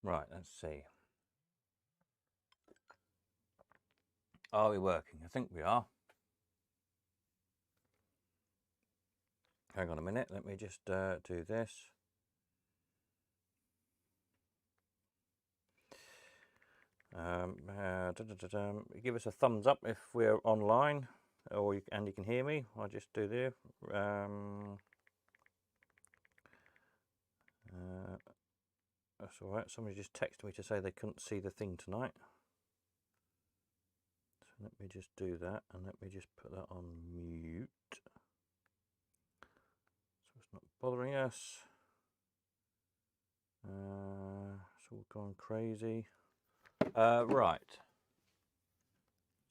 Right, let's see. Are we working? I think we are. Hang on a minute, let me just do this. Give us a thumbs up if we're online, and you can hear me. I'll just do there. That's all right. Somebody just texted me to say they couldn't see the thing tonight. So let me just do that, and let me just put that on mute, so it's not bothering us. It's all gone crazy. Right.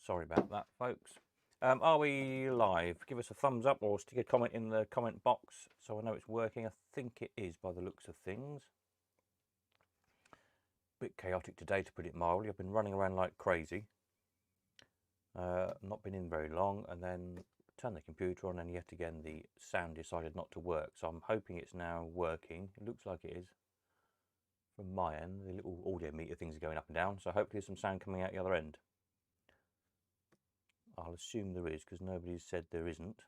Sorry about that, folks. Are we live? Give us a thumbs up or stick a comment in the comment box so I know it's working. I think it is by the looks of things. Bit chaotic today, to put it mildly. I've been running around like crazy. Not been in very long, and then turned the computer on, and yet again the sound decided not to work. So I'm hoping it's now working. It looks like it is from my end. The little audio meter things are going up and down, so hopefully there's some sound coming out the other end. I'll assume there is, because nobody's said there isn't.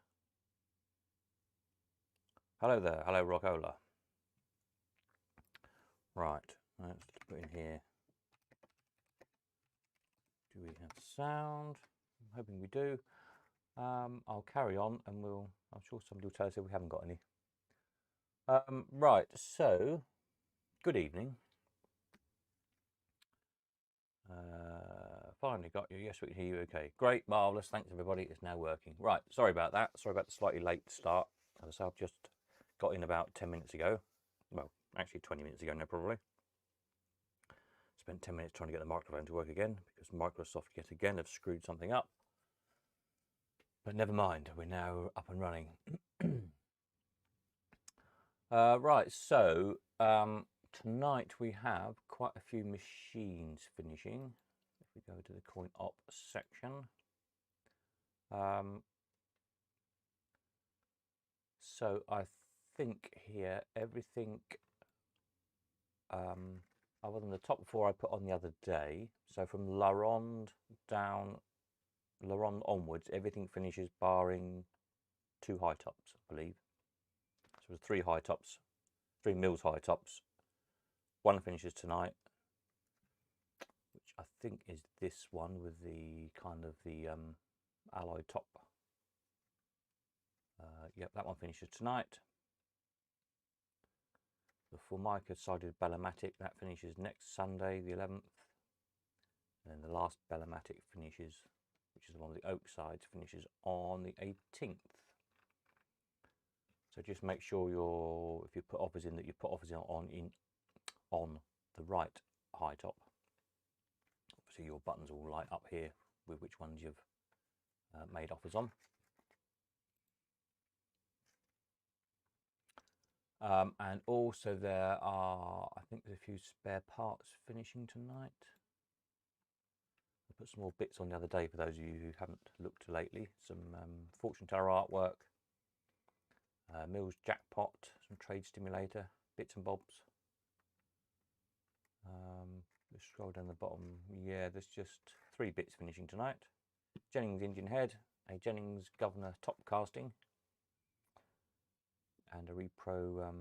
Hello there, hello Rockola. Right, let's put in here. Do we have sound? I'm hoping we do. I'll carry on, and I'm sure somebody will tell us if we haven't got any. Right, so good evening. Finally got you. Yes, we can hear you. Okay, great, marvelous. Thanks everybody. It's now working. Right, sorry about that. Sorry about the slightly late start. As I say, I've just got in about 10 minutes ago. Well, actually 20 minutes ago now, probably. Spent 10 minutes trying to get the microphone to work again because Microsoft yet again have screwed something up. But never mind, we're now up and running. Right, so tonight we have quite a few machines finishing. If we go to the coin op section. So I think here everything other than the top four I put on the other day. So from La Ronde onwards, everything finishes barring 2 high tops, I believe. So there's 3 high tops, 3 Mills high tops. One finishes tonight, which I think is this one with the kind of the alloy top. Yep, that one finishes tonight. The Formica sided Bellamatic, that finishes next Sunday, the 11th. And then the last Bellamatic finishes, which is the one with the oak sides, finishes on the 18th. So just make sure if you put offers in, that you put offers on the right high top. Obviously your buttons will light up here with which ones you've made offers on. And also there are, I think there's a few spare parts finishing tonight. I put some more bits on the other day for those of you who haven't looked lately. Some fortune teller artwork, Mills jackpot, some trade stimulator, bits and bobs. Just scroll down the bottom. Yeah, there's just 3 bits finishing tonight. Jennings engine head, a Jennings Governor top casting, and a Repro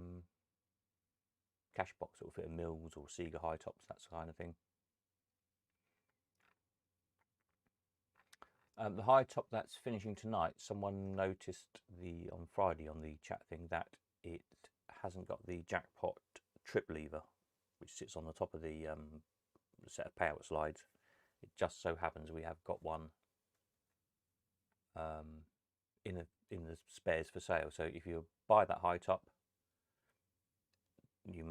cash box that will fit a Mills or Sega high tops, that kind of thing. The high top that's finishing tonight, someone noticed on Friday on the chat thing that it hasn't got the jackpot trip lever, which sits on the top of the set of payout slides. It just so happens we have got one in the spares for sale. So if you buy that high top, you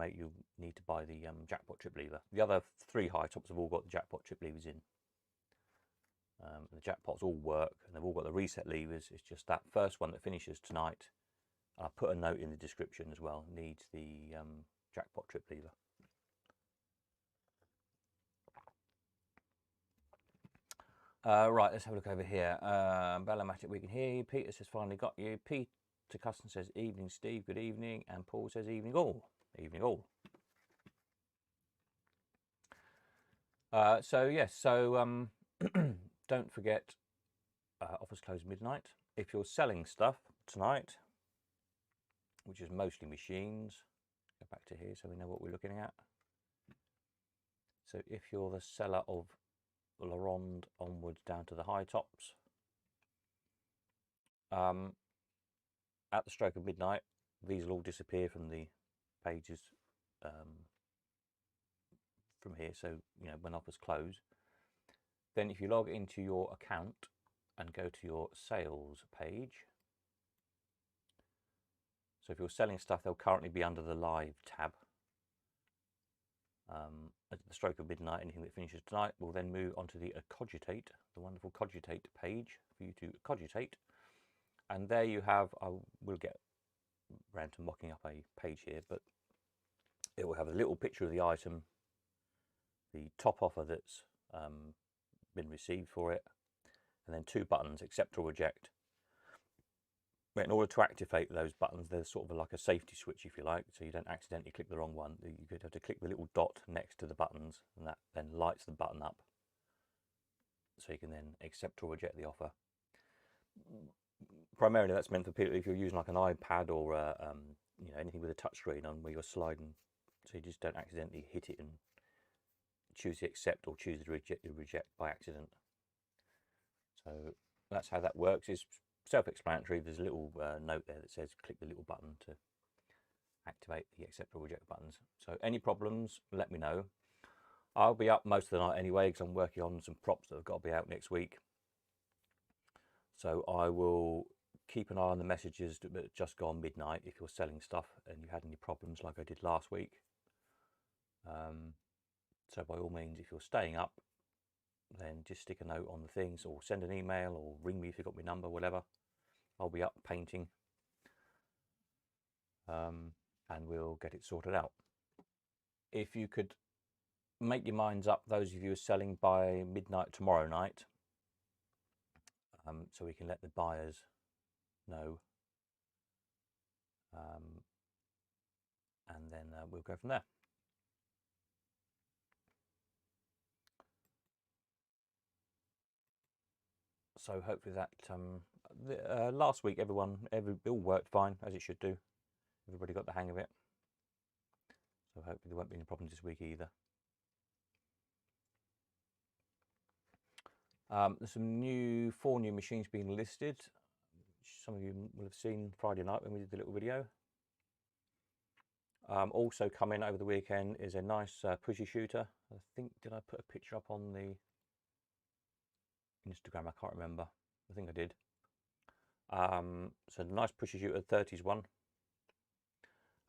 need to buy the jackpot trip lever. The other 3 high tops have all got the jackpot trip levers in. The jackpots all work, and they've all got the reset levers. It's just that first one that finishes tonight, and I put a note in the description as well, needs the jackpot trip lever. Right, let's have a look over here. Bellamatic, we can hear you. Peter says, finally got you. Peter Custom says, evening, Steve, good evening. And Paul says, evening all. Evening all. So yes, so don't forget, offers close midnight. If you're selling stuff tonight, which is mostly machines, go back to here so we know what we're looking at. So if you're the seller of La Ronde onwards down to the high tops, at the stroke of midnight, these will all disappear from the pages from here. So when offers close, then if you log into your account and go to your sales page, so if you're selling stuff, they'll currently be under the live tab. At the stroke of midnight, anything that finishes tonight will then move onto the Cogitate, the wonderful Cogitate page for you to cogitate. And there you have, I will get around to mocking up a page here, but it will have a little picture of the item, the top offer that's been received for it, and then two buttons, accept or reject. But in order to activate those buttons, there's sort of like a safety switch, if you like, so you don't accidentally click the wrong one. You could have to click the little dot next to the buttons, and that then lights the button up, so you can then accept or reject the offer. Primarily, that's meant for people if you're using like an iPad or anything with a touch screen on where you're sliding, so you just don't accidentally hit it and choose the accept or choose the reject by accident. So that's how that works. It's self-explanatory. There's a little note there that says click the little button to activate the accept or reject buttons. So any problems, let me know. I'll be up most of the night anyway because I'm working on some props that have got to be out next week. So I will keep an eye on the messages that just gone midnight if you're selling stuff and you had any problems like I did last week. So by all means, if you're staying up, then just stick a note on the things or send an email or ring me if you've got my number, whatever. I'll be up painting and we'll get it sorted out. If you could make your minds up, those of you who are selling by midnight tomorrow night, so we can let the buyers know, and then we'll go from there. So hopefully that last week it all worked fine as it should do. Everybody got the hang of it. So hopefully there won't be any problems this week either. There's some 4 new machines being listed, which some of you will have seen Friday night when we did the little video. Also coming over the weekend is a nice pushy shooter. I think, did I put a picture up on the Instagram? I can't remember. I think I did. So a nice pushy shooter, 30s one.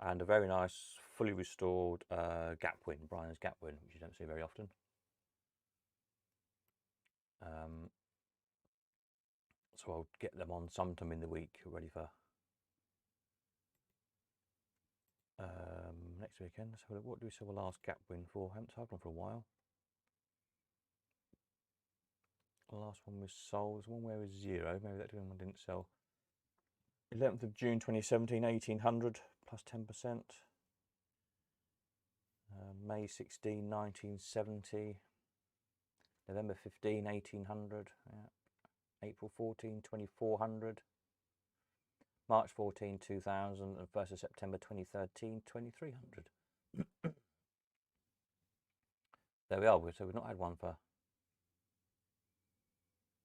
And a very nice, fully restored Gapwin, Brian's Gapwin, which you don't see very often. So I'll get them on sometime in the week, ready for next weekend. So what do we sell the last Gapwin for? I haven't sold one for a while. The last one was sold. There's one where it was 0. Maybe that one didn't sell. 11th of June 2017, 1800 plus 10%. May 16, 1970. November 15, 1800. Yeah. April 14, 2400. March 14, 2000. And 1st of September 2013, 2300. There we are. So we've not had one for...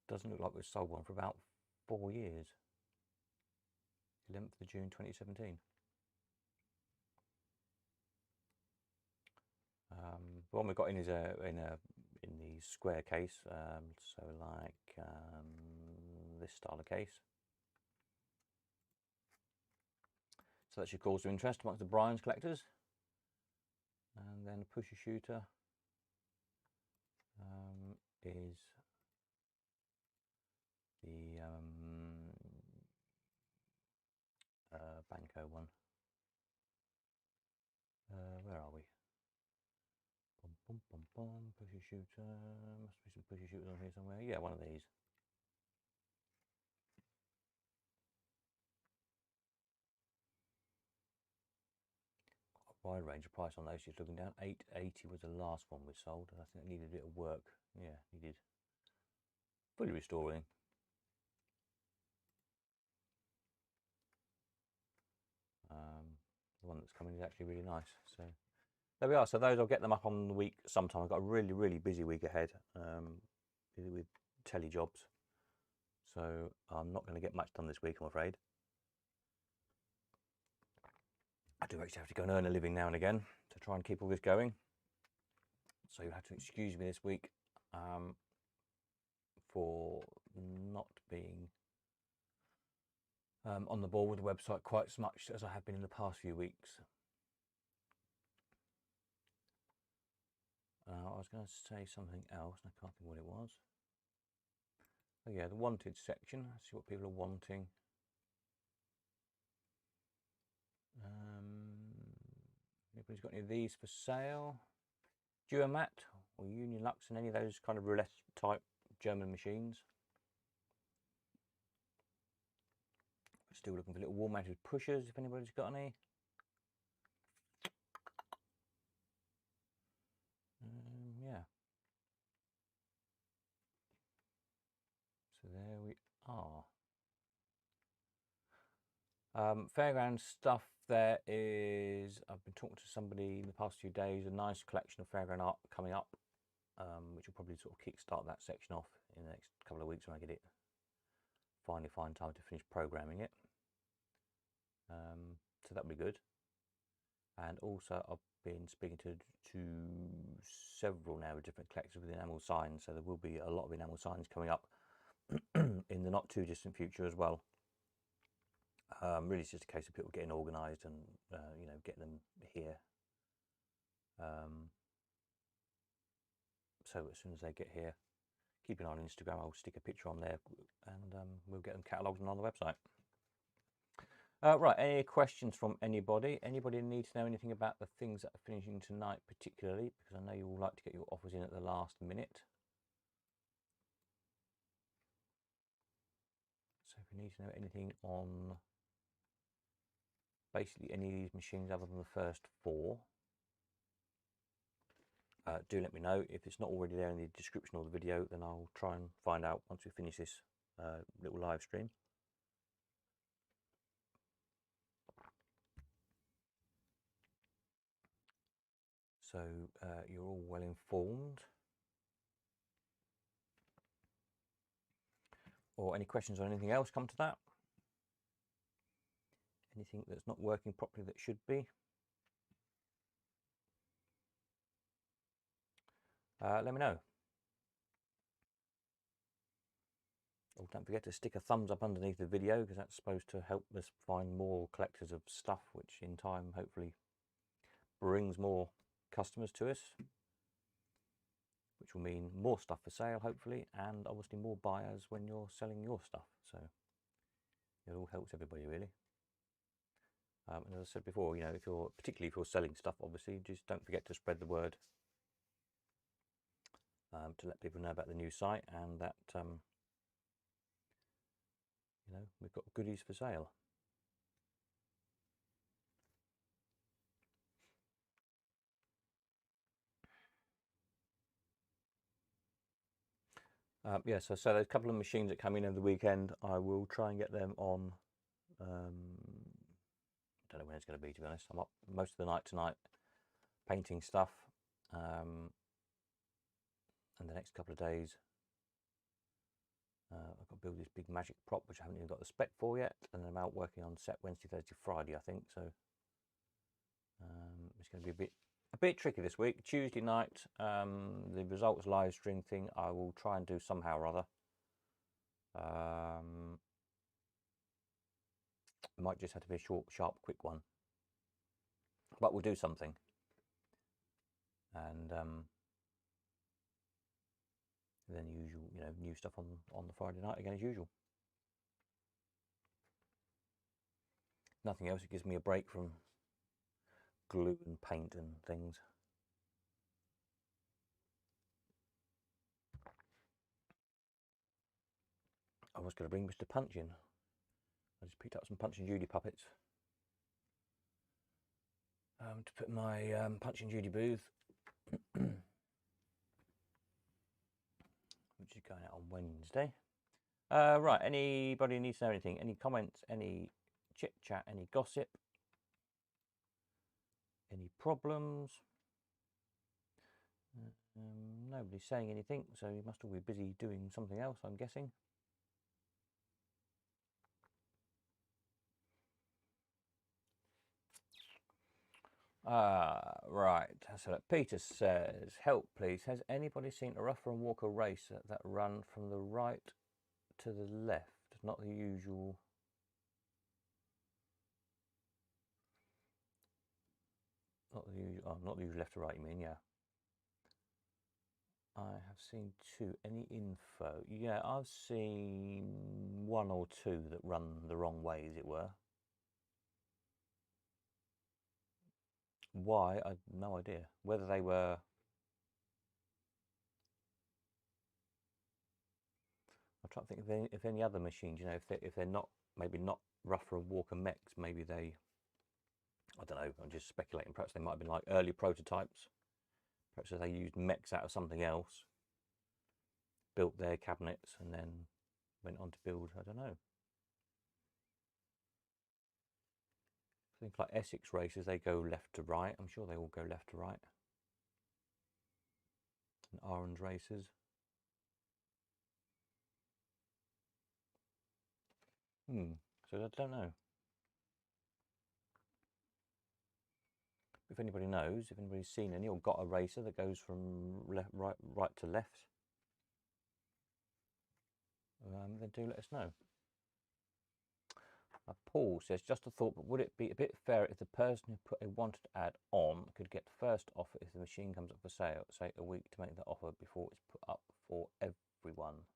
Doesn't look like we've sold one for about 4 years. 11th of June 2017. The one we've got in is in the square case, so like this style of case. So that should cause some interest amongst the Brian's collectors. And then a pusher shooter is the Banco one. Where are we? Pusher shooter. Must be some pusher shooters on here somewhere. Yeah, one of these. wide range of price on those. Just looking down, 880 was the last one we sold, and I think it needed a bit of work. Yeah, needed fully restoring. The one that's coming is actually really nice. So there we are. So those, I'll get them up on the week sometime. I've got a really busy week ahead, busy with telly jobs. So I'm not going to get much done this week, I'm afraid. I do actually have to go and earn a living now and again to try and keep all this going. So you'll have to excuse me this week for not being on the ball with the website quite as much as I have been in the past few weeks. I was going to say something else, and I can't think what it was. Oh yeah, the wanted section. Let's see what people are wanting. Anybody's got any of these for sale? Duomat or Union Lux and any of those kind of roulette type German machines. Still looking for little wall mounted pushers if anybody's got any. Yeah. So there we are. Fairground stuff. There is, I've been talking to somebody in the past few days, a nice collection of fairground art coming up, which will probably sort of kickstart that section off in the next couple of weeks when I get it, finally find time to finish programming it. So that'll be good. And also I've been speaking to several now different collectors with enamel signs, so there will be a lot of enamel signs coming up in the not too distant future as well. Really it's just a case of people getting organised and you know, getting them here. So as soon as they get here, keep an eye on Instagram. I'll stick a picture on there, and we'll get them catalogued and on the website. Right, any questions from anybody? Anybody need to know anything about the things that are finishing tonight particularly? Because I know you all like to get your offers in at the last minute. So if you need to know anything on basically any of these machines other than the first 4, do let me know. If it's not already there in the description of the video, then I'll try and find out once we finish this little live stream. So you're all well informed. Or any questions on anything else come to that? Anything that's not working properly that should be? Let me know. Oh, don't forget to stick a thumbs up underneath the video, because that's supposed to help us find more collectors of stuff, which in time hopefully brings more customers to us, which will mean more stuff for sale hopefully, and obviously more buyers when you're selling your stuff. So it all helps everybody really. And as I said before, you know, particularly if you're selling stuff, obviously just don't forget to spread the word to let people know about the new site, and that you know, we've got goodies for sale. Yeah, so there's a couple of machines that come in over the weekend. I will try and get them on. I don't know when it's going to be honest. I'm up most of the night tonight painting stuff, and the next couple of days I've got to build this big magic prop, which I haven't even got the spec for yet, and then I'm out working on set Wednesday, Thursday, Friday, I think. So it's going to be a bit tricky this week. Tuesday night, the results live stream thing I will try and do somehow or other. It might just have to be a short, sharp, quick one, but we'll do something. And then usual, you know, new stuff on the Friday night again as usual. Nothing else. It gives me a break from glue and paint and things. I was going to bring Mr. Punch in. I just picked up some Punch and Judy puppets. to put my Punch and Judy booth, which is going out on Wednesday. Right, anybody needs to know anything? Any comments, any chit chat, any gossip, any problems? Nobody's saying anything, so you must all be busy doing something else, I'm guessing. Right, so Peter says, help please, has anybody seen a Rougher and Walker racer that run from the right to the left, not the usual? Not the usual left to right, you mean? Yeah. I have seen 2. Any info? Yeah, I've seen 1 or 2 that run the wrong way, as it were. Why? I have no idea. Whether they were... I'm trying to think if any other machines, you know, if they're not, maybe not Rougher and Walker mechs, maybe they... I don't know, I'm just speculating. Perhaps they might have been like early prototypes. Perhaps they used mechs out of something else, built their cabinets, and then went on to build, I don't know. I think like Essex races, they go left to right. I'm sure they all go left to right. And Orange races. So I don't know. If anybody knows, if anybody's seen any or got a racer that goes from right to left, then do let us know. Paul says, just a thought, but would it be a bit fair if the person who put a wanted ad on could get first offer if the machine comes up for sale, say a week to make that offer before it's put up for everyone?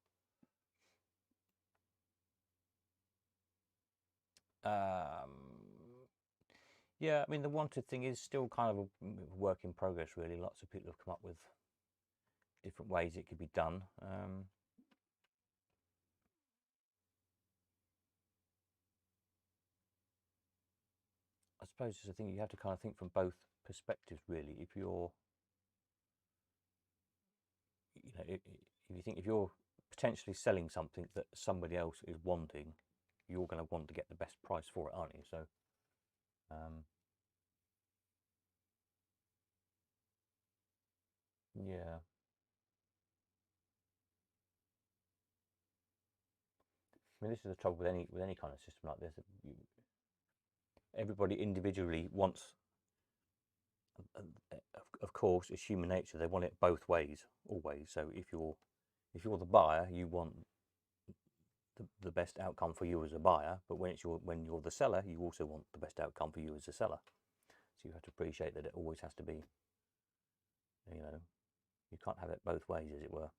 Yeah, I mean, the wanted thing is still kind of a work in progress, really. Lots of people have come up with different ways it could be done. I suppose it's a thing you have to kind of think from both perspectives, really. If you're, you know, if you think if you're potentially selling something that somebody else is wanting, you're going to want to get the best price for it, aren't you? So, yeah. I mean, this is the trouble with any kind of system like this. Everybody individually wants, of course, it's human nature. They want it both ways, always. So if you're the buyer, you want the best outcome for you as a buyer. But when you're the seller, you also want the best outcome for you as a seller. So you have to appreciate that it always has to be, you know, you can't have it both ways, as it were.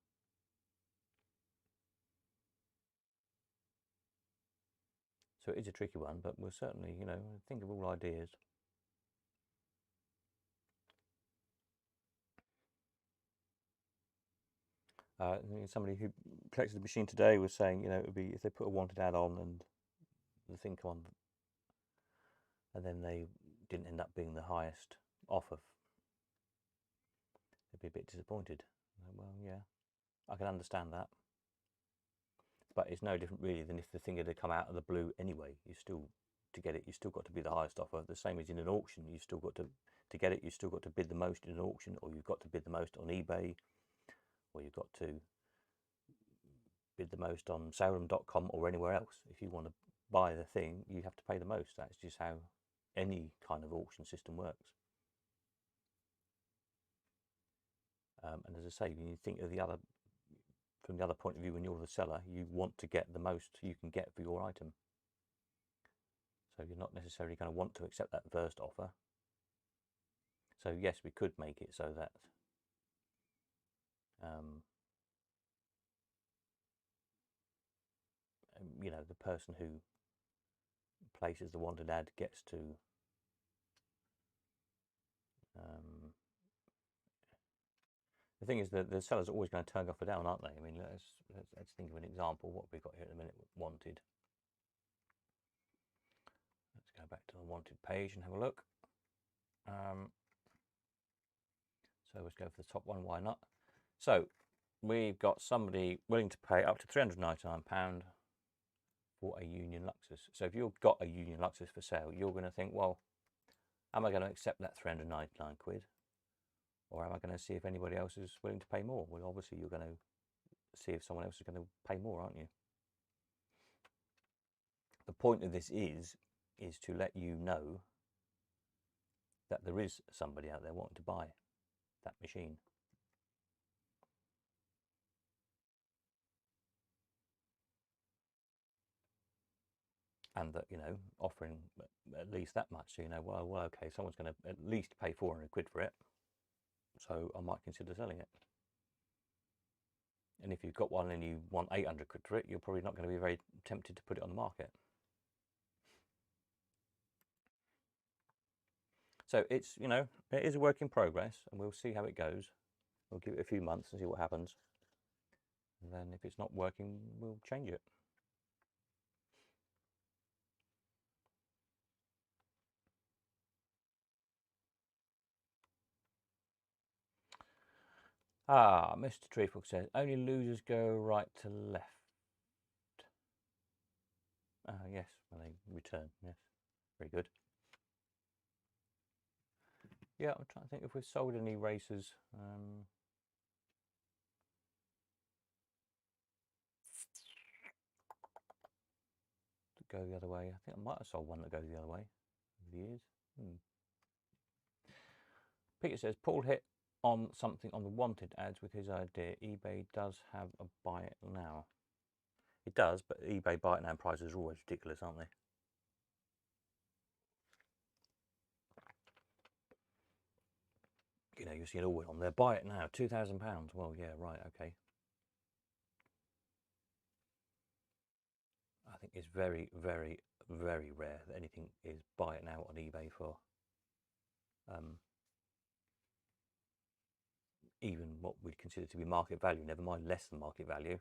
So it is a tricky one, but we'll certainly, you know, think of all ideas. Somebody who collected the machine today was saying, you know, it would be if they put a wanted ad on and the thing come on, and then they didn't end up being the highest offer, they'd be a bit disappointed. Well, yeah, I can understand that, but it's no different really than if the thing had come out of the blue anyway. You still, to get it, you still got to be the highest offer. The same as in an auction, you still got to get it. You still got to bid the most in an auction, or you've got to bid the most on eBay, or you've got to bid the most on Salem.com or anywhere else. If you want to buy the thing, you have to pay the most. That's just how any kind of auction system works. And as I say, when you think of from the other point of view, when you're the seller, you want to get the most you can get for your item. So you're not necessarily going to want to accept that first offer. So yes, we could make it so that you know, the person who places the wanted ad gets to the thing is that the sellers are always going to turn up or down, aren't they? I mean, let's think of an example. What we've got here at the minute, wanted. Let's go back to the wanted page and have a look. So let's go for the top one, why not? So we've got somebody willing to pay up to £399 for a Union Luxus. So if you've got a Union Luxus for sale, you're going to think, well, am I going to accept that 399 quid? Or am I going to see if anybody else is willing to pay more? Well, obviously you're going to see if someone else is going to pay more, aren't you? The point of this is to let you know that there is somebody out there wanting to buy that machine. And that, you know, offering at least that much, so you know, well, okay, someone's going to at least pay 400 quid for it, so I might consider selling it. And if you've got one and you want 800 quid for it, you're probably not going to be very tempted to put it on the market. So it's, you know, it is a work in progress, and we'll see how it goes. We'll give it a few months and see what happens. And then if it's not working, we'll change it. Ah, Mr. Treeful says, only losers go right to left. Yes, when they return, yes. Very good. Yeah, I'm trying to think if we've sold any racers. To go the other way. I think I might have sold one that goes the other way over the years. Peter says, Paul hit on something on the wanted ads with his idea. eBay does have a buy it now. It does, but eBay buy it now prices are always ridiculous, aren't they? You know, you see it all on there. Buy it now, £2,000. Well, yeah, right, okay. I think it's very, very, very rare that anything is buy it now on eBay for even what we'd consider to be market value, never mind less than market value,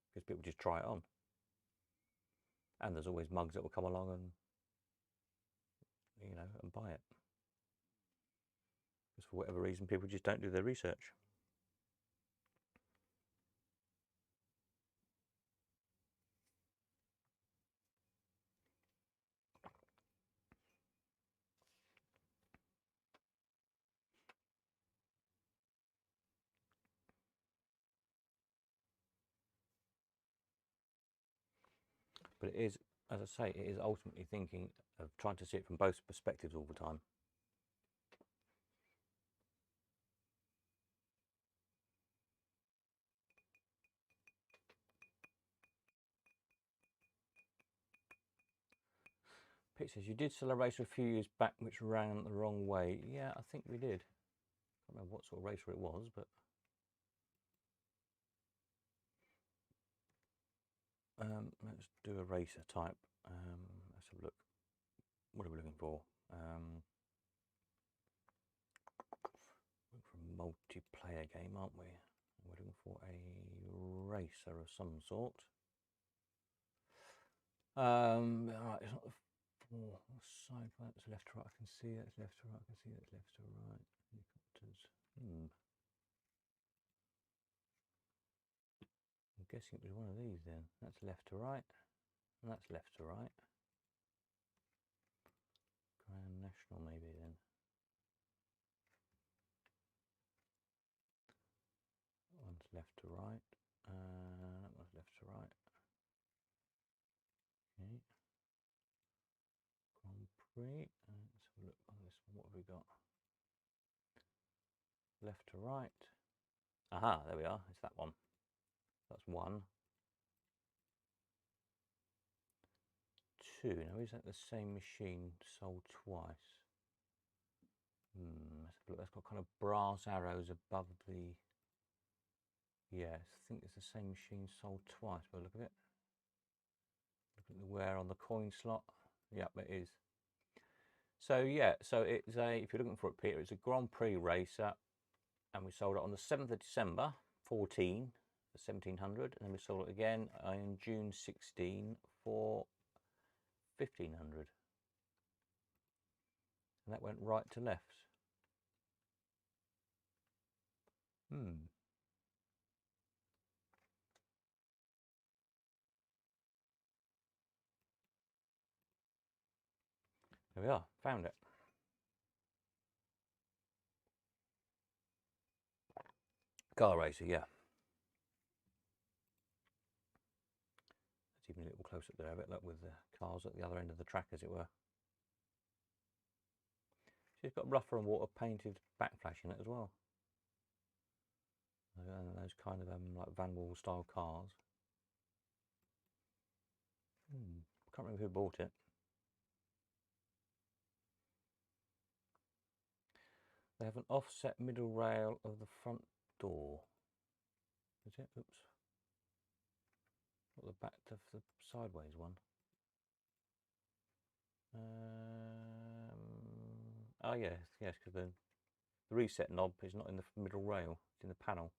because people just try it on. And there's always mugs that will come along and, you know, and buy it. Because for whatever reason, people just don't do their research. But it is, as I say, it is ultimately thinking of trying to see it from both perspectives all the time. Pete says, you did sell a racer a few years back which ran the wrong way. Yeah, I think we did. I don't know what sort of racer it was, but let's do a racer type. Let's have a look. What are we looking for? For a multiplayer game, aren't we? We're looking for a racer of some sort. Right, it's not the side. That's left to right. I can see that's left to right. I can see that's left to right. Helicopters. I'm guessing it was one of these then. That's left to right, and that's left to right. Grand National maybe then. One's left to right, that one's left to right. Okay. Grand Prix. Let's have a look on this one. What have we got? Left to right. Aha, there we are. It's that one. That's one. Two. Now, is that the same machine sold twice? Let's have a look. That's got kind of brass arrows above the. Yes, I think it's the same machine sold twice by the look of it. Look at the wear on the coin slot. Yep, it is. So yeah, so it's a, if you're looking for it, Peter, it's a Grand Prix racer, and we sold it on the 7th of December 14 for 1,700, and then we sold it again in June 16 for 1,500. And that went right to left. Hmm. There we are, found it. Car racer, yeah. It's even a little close up there, a bit like with the cars at the other end of the track, as it were. She's got rougher and water painted backflash in it as well. And those kind of like Van Wall style cars. Can't remember who bought it. They have an offset middle rail of the front door. Is it? Oops. What, the back of the sideways one? Oh yes, yes, because the reset knob is not in the middle rail, it's in the panel.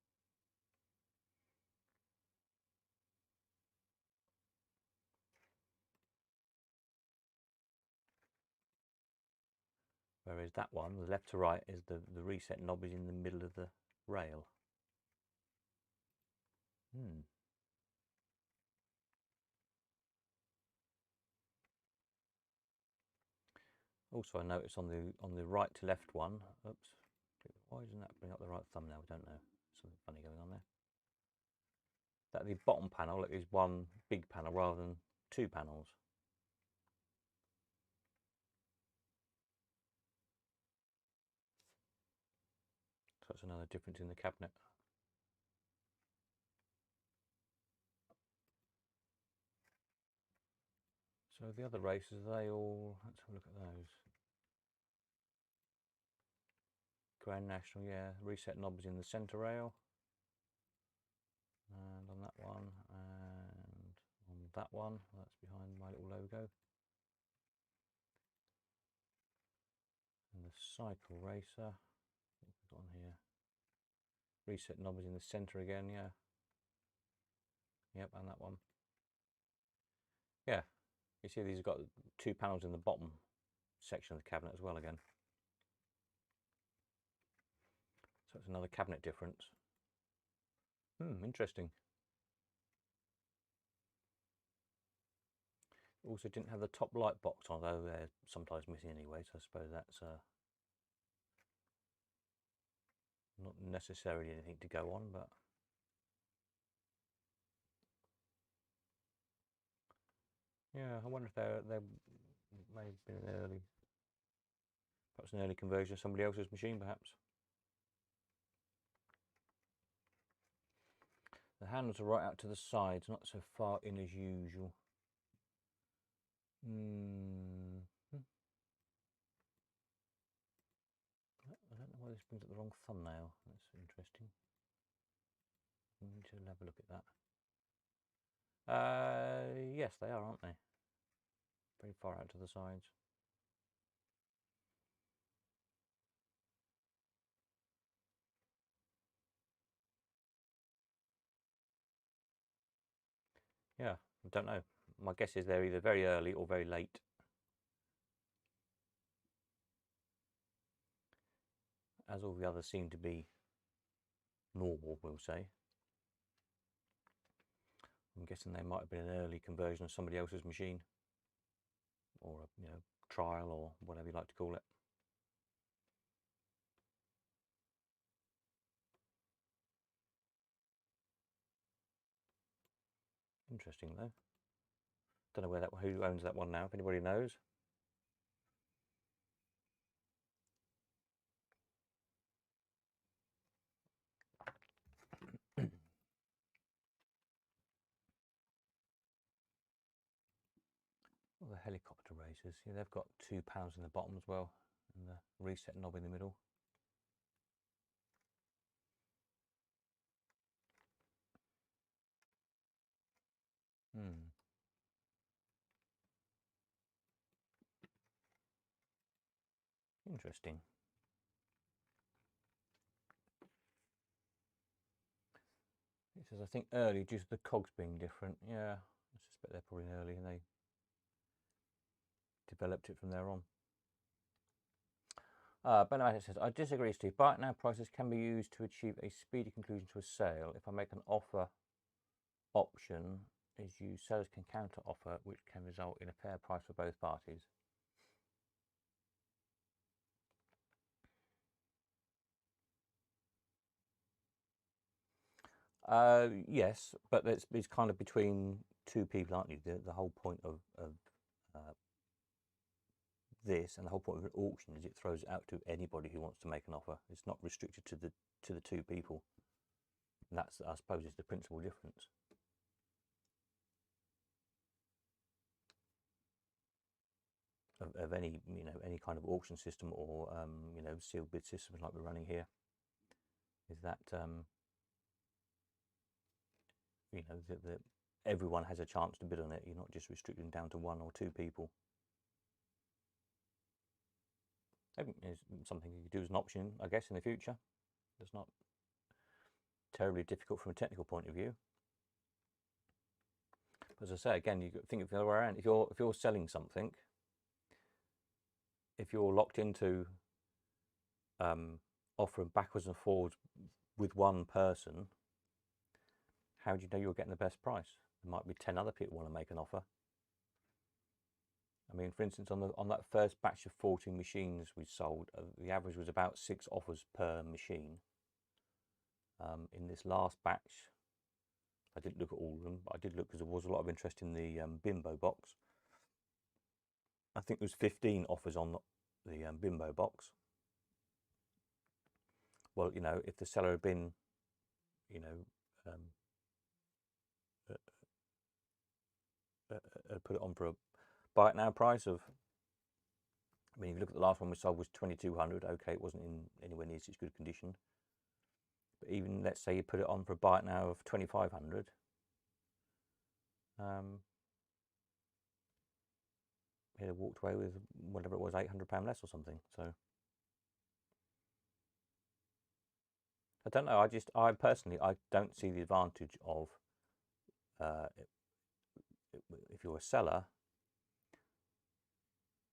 Whereas that one, the left to right, is the reset knob is in the middle of the rail. Also, I noticed on the right to left one. Oops. Why doesn't that bring up the right thumbnail? I don't know. Something funny going on there. That the bottom panel is one big panel rather than two panels. So that's another difference in the cabinet. So the other races, they all, let's have a look at those. Grand National, yeah, reset knob is in the centre rail. And on that one, and on that one, that's behind my little logo. And the Cycle Racer, on here. Reset knob is in the centre again, yeah. Yep, and that one. Yeah, you see these have got two panels in the bottom section of the cabinet as well again. So it's another cabinet difference. Interesting. Also didn't have the top light box on, although they're sometimes missing anyway, so I suppose that's not necessarily anything to go on, but yeah, I wonder if they may have been perhaps an early conversion of somebody else's machine, perhaps. The handles are right out to the sides, not so far in as usual. I don't know why this brings up the wrong thumbnail. That's interesting. I need to have a look at that. Yes, they are, aren't they? Very far out to the sides. Yeah, I don't know. My guess is they're either very early or very late. As all the others seem to be normal, we'll say. I'm guessing they might have been an early conversion of somebody else's machine, or a trial, or whatever you like to call it. Interesting though. Don't know who owns that one now. If anybody knows. Well, the helicopter racers, yeah, they've got two panels in the bottom as well, and the reset knob in the middle. Interesting. It says, I think early due to the cogs being different. Yeah, I suspect they're probably early and they developed it from there on. Benamatic says, I disagree, Steve. Buy it now prices can be used to achieve a speedy conclusion to a sale. If I make an offer option, is used, sellers can counter offer, which can result in a fair price for both parties. Yes, but it's kind of between two people, aren't you? The whole point of this, and the whole point of an auction, is it throws it out to anybody who wants to make an offer. It's not restricted to the two people. And that's, I suppose, is the principal difference. Of any any kind of auction system or sealed bid system like we're running here, is that that everyone has a chance to bid on it. You're not just restricting down to one or two people. It's something you could do as an option, I guess, in the future. It's not terribly difficult from a technical point of view. As I say, again, you think of the other way around. If you're selling something, if you're locked into offering backwards and forwards with one person, how do you know you're getting the best price? There might be 10 other people want to make an offer. I mean, for instance, on that first batch of 14 machines we sold, the average was about 6 offers per machine. In this last batch, I didn't look at all of them, but I did look because there was a lot of interest in the Bimbo box. I think there was 15 offers on the Bimbo box. Well, if the seller had been, put it on for a buy it now price of, I mean, if you look at the last one we sold was 2,200. Okay, it wasn't in anywhere near such good condition. But even, let's say you put it on for a buy it now of 2,500. He'd have walked away with whatever it was, £800 less or something. So I don't know. I personally don't see the advantage of if you're a seller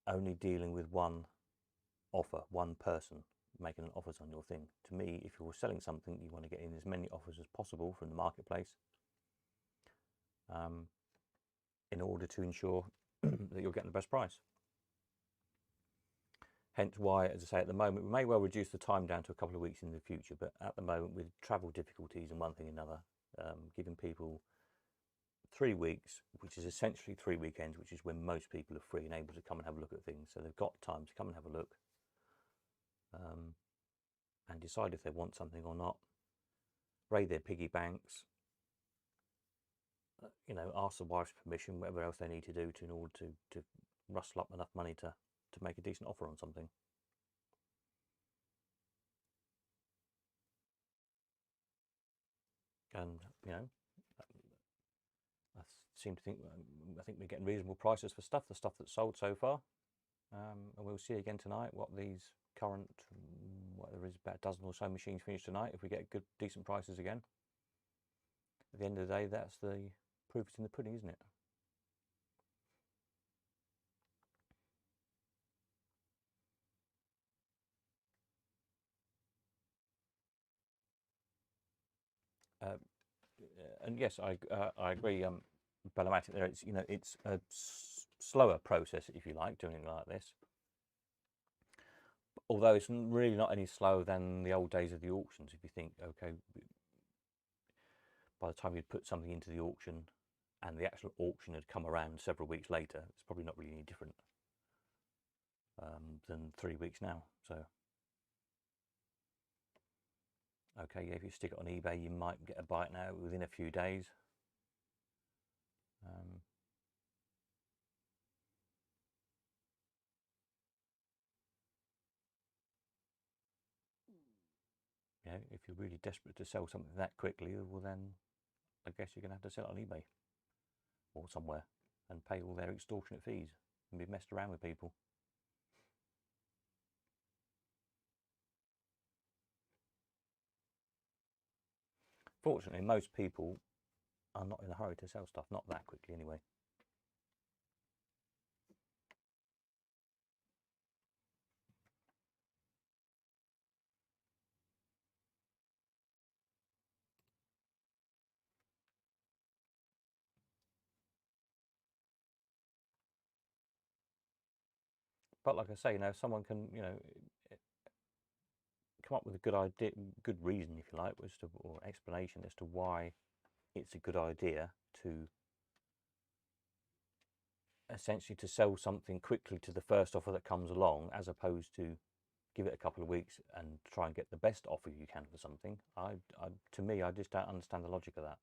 only dealing with one offer, one person making an offers on your thing. To me, if you're selling something, you want to get in as many offers as possible from the marketplace in order to ensure that you're getting the best price. Hence why, as I say, at the moment, we may well reduce the time down to a couple of weeks in the future, but at the moment, with travel difficulties and one thing and another, giving people 3 weeks, which is essentially 3 weekends, which is when most people are free and able to come and have a look at things. So they've got time to come and have a look and decide if they want something or not, raid their piggy banks, ask the wife's permission, whatever else they need to do in order to rustle up enough money to make a decent offer on something. And I think we're getting reasonable prices for the stuff that's sold so far. And we'll see again tonight what these current, what there is, about a dozen or so machines finished tonight. If we get good, decent prices again, at the end of the day, that's the proof is in the pudding, isn't it? And yes, I agree, Bellamatic. There, it's a slower process, if you like, doing it like this. Although it's really not any slower than the old days of the auctions. If you think, okay, by the time you'd put something into the auction and the actual auction had come around several weeks later, it's probably not really any different than 3 weeks now. So, okay, yeah, if you stick it on eBay, you might get a bite now within a few days. If you're really desperate to sell something that quickly, well then I guess you're going to have to sell it on eBay or somewhere and pay all their extortionate fees and be messed around with people. Fortunately, most people are not in a hurry to sell stuff, not that quickly anyway. But like I say, someone can, come up with a good idea, good reason, if you like, or explanation as to why it's a good idea to essentially to sell something quickly to the first offer that comes along, as opposed to give it a couple of weeks and try and get the best offer you can for something. To me, I just don't understand the logic of that.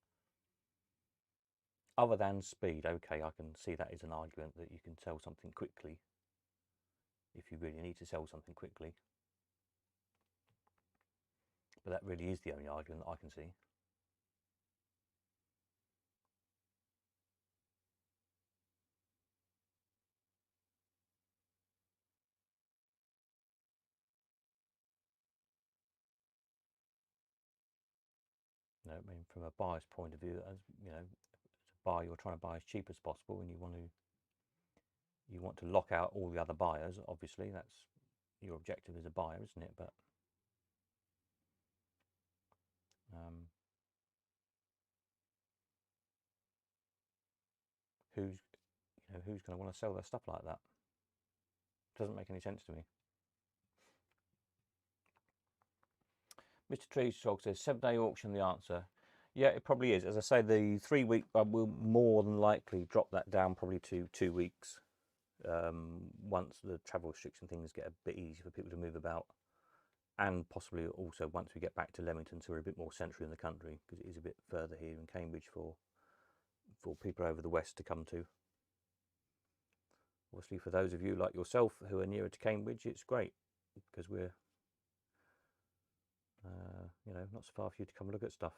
Other than speed, okay, I can see that is an argument that you can sell something quickly if you really need to sell something quickly. But that really is the only argument that I can see. I mean, from a buyer's point of view, as as a buyer, you're trying to buy as cheap as possible, and you want to lock out all the other buyers. Obviously, that's your objective as a buyer, isn't it? But who's who's going to want to sell their stuff like that? Doesn't make any sense to me. Mr. Treeshog says 7-day auction. The answer, yeah, it probably is. As I say, the 3 week will more than likely drop that down probably to 2 weeks. Once the travel restriction things get a bit easier for people to move about, and possibly also once we get back to Leamington, so we're a bit more central in the country, because it is a bit further here in Cambridge for people over the west to come to. Obviously, for those of you like yourself who are nearer to Cambridge, it's great because we're not so far for you to come and look at stuff.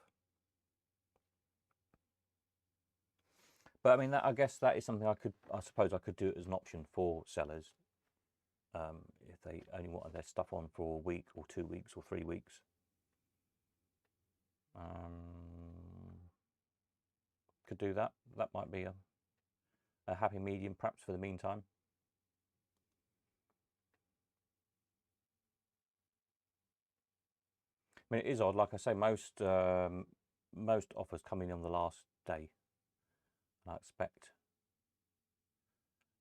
But I mean, I guess that is something I suppose I could do it as an option for sellers, if they only wanted their stuff on for a week or 2 weeks or 3 weeks. Could do that. That might be a happy medium, perhaps, for the meantime. I mean, it is odd. Like I say, most offers come in on the last day. And I expect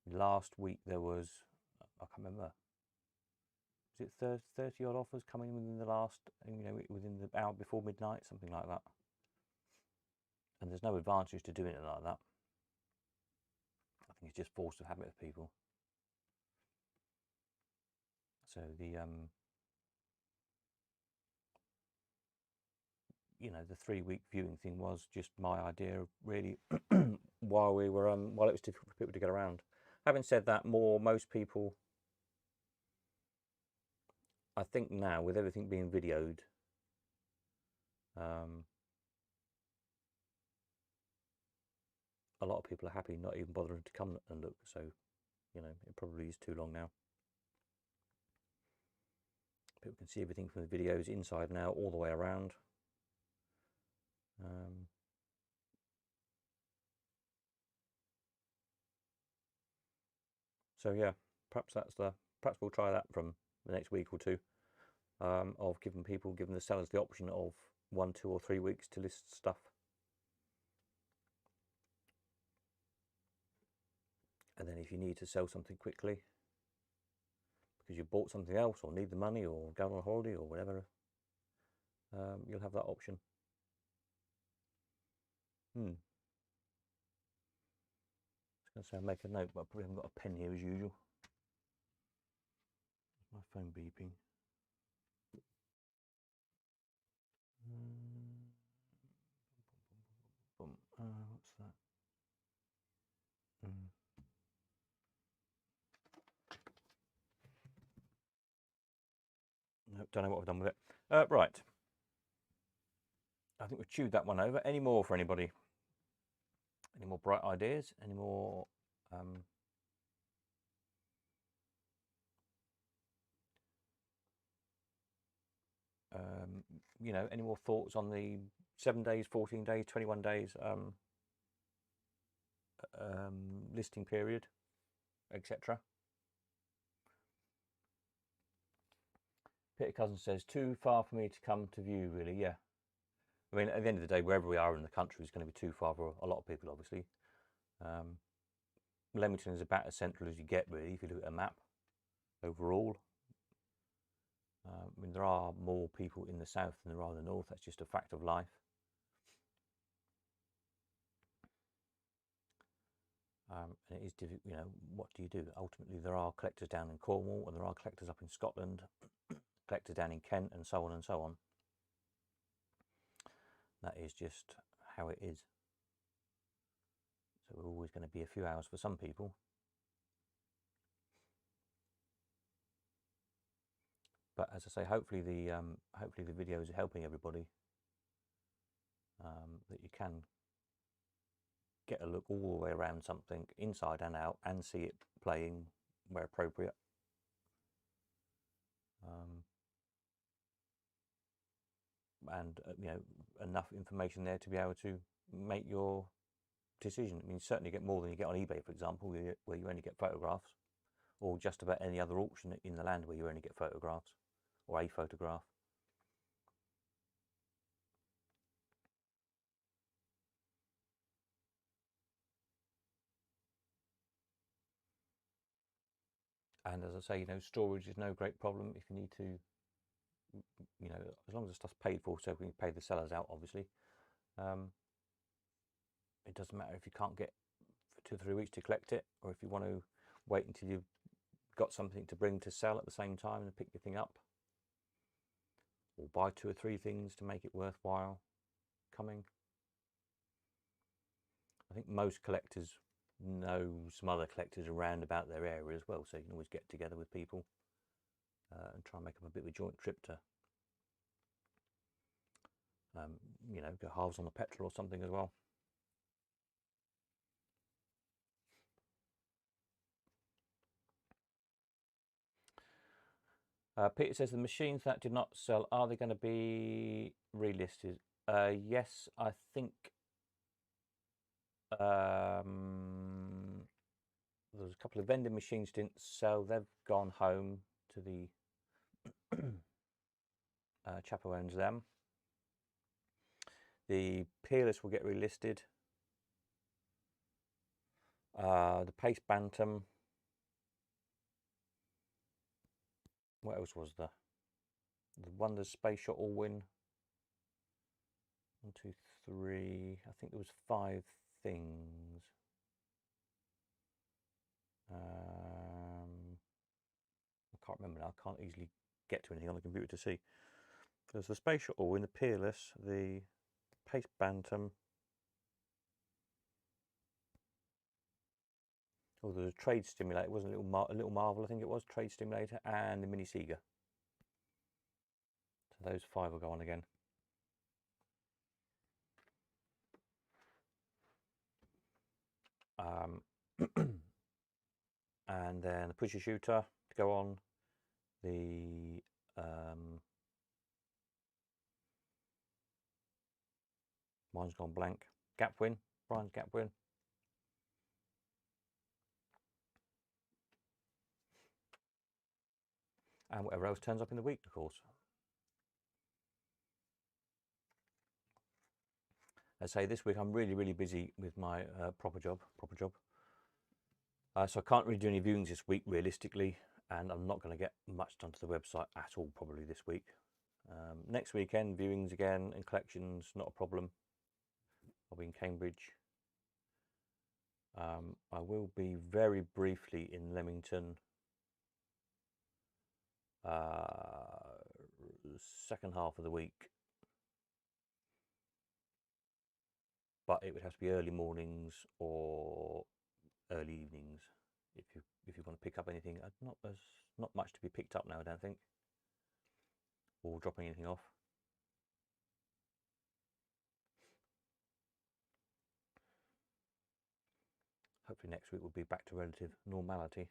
last week there was, I can't remember, was it 30 odd offers coming within the last, within the hour before midnight, something like that. And there's no advantage to doing it like that. I think it's just forced a habit of people. So the the 3 week viewing thing was just my idea, really, while it was difficult for people to get around. Having said that, most people, I think now, with everything being videoed, a lot of people are happy not even bothering to come and look. So, it probably is too long now. People can see everything from the videos inside and out, all the way around. So yeah, perhaps we'll try that from the next week or two, of giving the sellers the option of 1, 2, or 3 weeks to list stuff. And then if you need to sell something quickly because you bought something else or need the money or go on holiday or whatever, you'll have that option. I was going to say I'll make a note, but I probably haven't got a pen here as usual. My phone beeping. What's that? Nope, don't know what I've done with it. Right. I think we've chewed that one over. Any more for anybody? Any more bright ideas? Any more any more thoughts on the 7 days, 14 days, 21 days listing period, etc.? Peter Cousins says, too far for me to come to view, really. Yeah. I mean, at the end of the day, wherever we are in the country is going to be too far for a lot of people, obviously. Leamington is about as central as you get, really, if you look at a map. overall. I mean, there are more people in the south than there are in the north. That's just a fact of life. And it is difficult, you know, what do you do? Ultimately, there are collectors down in Cornwall and there are collectors up in Scotland, collectors down in Kent, and so on and so on. That is just how it is. So we're always going to be a few hours for some people. But as I say, hopefully the videos are helping everybody. That you can get a look all the way around something, inside and out, and see it playing where appropriate. And you know, enough information there to be able to make your decision. I mean, you certainly get more than you get on eBay, for example, where you only get photographs, or just about any other auction in the land where you only get photographs or a photograph. And as I say, you know, storage is no great problem if you need to, you know, as long as the stuff's paid for, so we can pay the sellers out, obviously. It doesn't matter if you can't get for 2 or 3 weeks to collect it, or if you want to wait until you've got something to bring to sell at the same time and pick your thing up, or buy 2 or 3 things to make it worthwhile coming. I think most collectors know some other collectors around about their area as well, so you can always get together with people and try and make up a bit of a joint trip to, you know, go halves on the petrol or something as well. Peter says the machines that did not sell, are they going to be relisted? Yes, I think there's a couple of vending machines didn't sell. They've gone home to the chap who owns them. The Peerless will get relisted. The Pace Bantam. What else was there? The Wonders Space Shuttle win. 1, 2, 3. I think there was 5 things. I can't remember now. I can't easily get to anything on the computer to see. There's the Space Shuttle win, the Peerless, the Pace Bantam. Oh, there was a Trade Stimulator. It wasn't a little Marvel, I think it was. Trade Stimulator and the Mini Sega. So those 5 will go on again. And then the Pusher Shooter to go on. The mine's gone blank. Gapwin, Brian's Gapwin. And whatever else turns up in the week, of course. I say this week I'm really busy with my proper job. So I can't really do any viewings this week realistically, and I'm not going to get much done to the website at all probably this week. Next weekend, viewings again and collections, not a problem. I'll be in Cambridge. I will be very briefly in Leamington second half of the week, but it would have to be early mornings or early evenings if you want to pick up anything. There's not much to be picked up now, I don't think, or dropping anything off. Hopefully next week we'll be back to relative normality.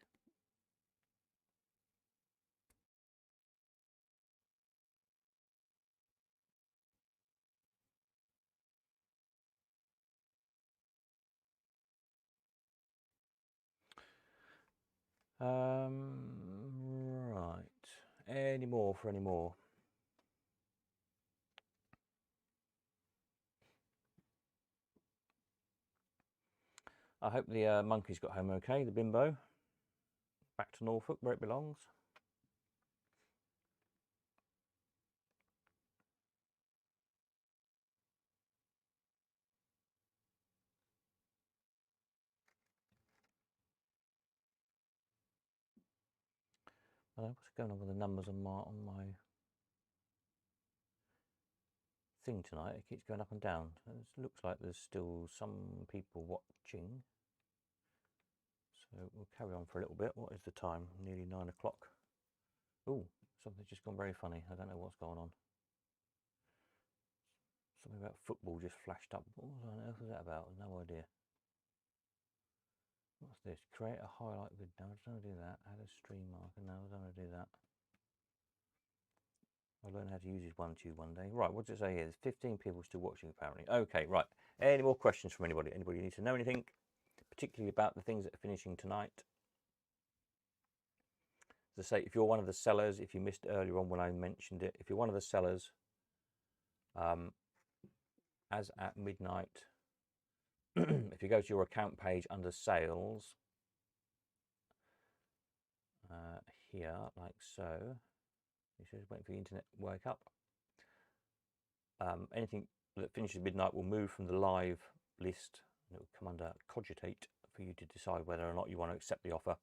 Right. Any more for any more? I hope the monkey's got home okay, the bimbo. Back to Norfolk, where it belongs. I don't know what's going on with the numbers on my thing tonight. It keeps going up and down. It looks like there's still some people watching. So we'll carry on for a little bit. What is the time? Nearly 9 o'clock. Oh, something's just gone very funny. I don't know what's going on. Something about football just flashed up. What on earth was that about? No idea. What's this? Create a highlight video. No, I don't want to do that. Add a stream marker. No, I don't want to do that. I'll learn how to use this OneTube one day. Right, what does it say here? There's 15 people still watching apparently. Okay, right. Any more questions from anybody? Anybody need to know anything, particularly about the things that are finishing tonight? As I say, if you're one of the sellers, if you missed earlier on when I mentioned it, if you're one of the sellers, as at midnight, if you go to your account page under sales, here, like so, you should wait for the internet to wake up. Anything that finishes midnight will move from the live list and it will come under cogitate for you to decide whether or not you want to accept the offer.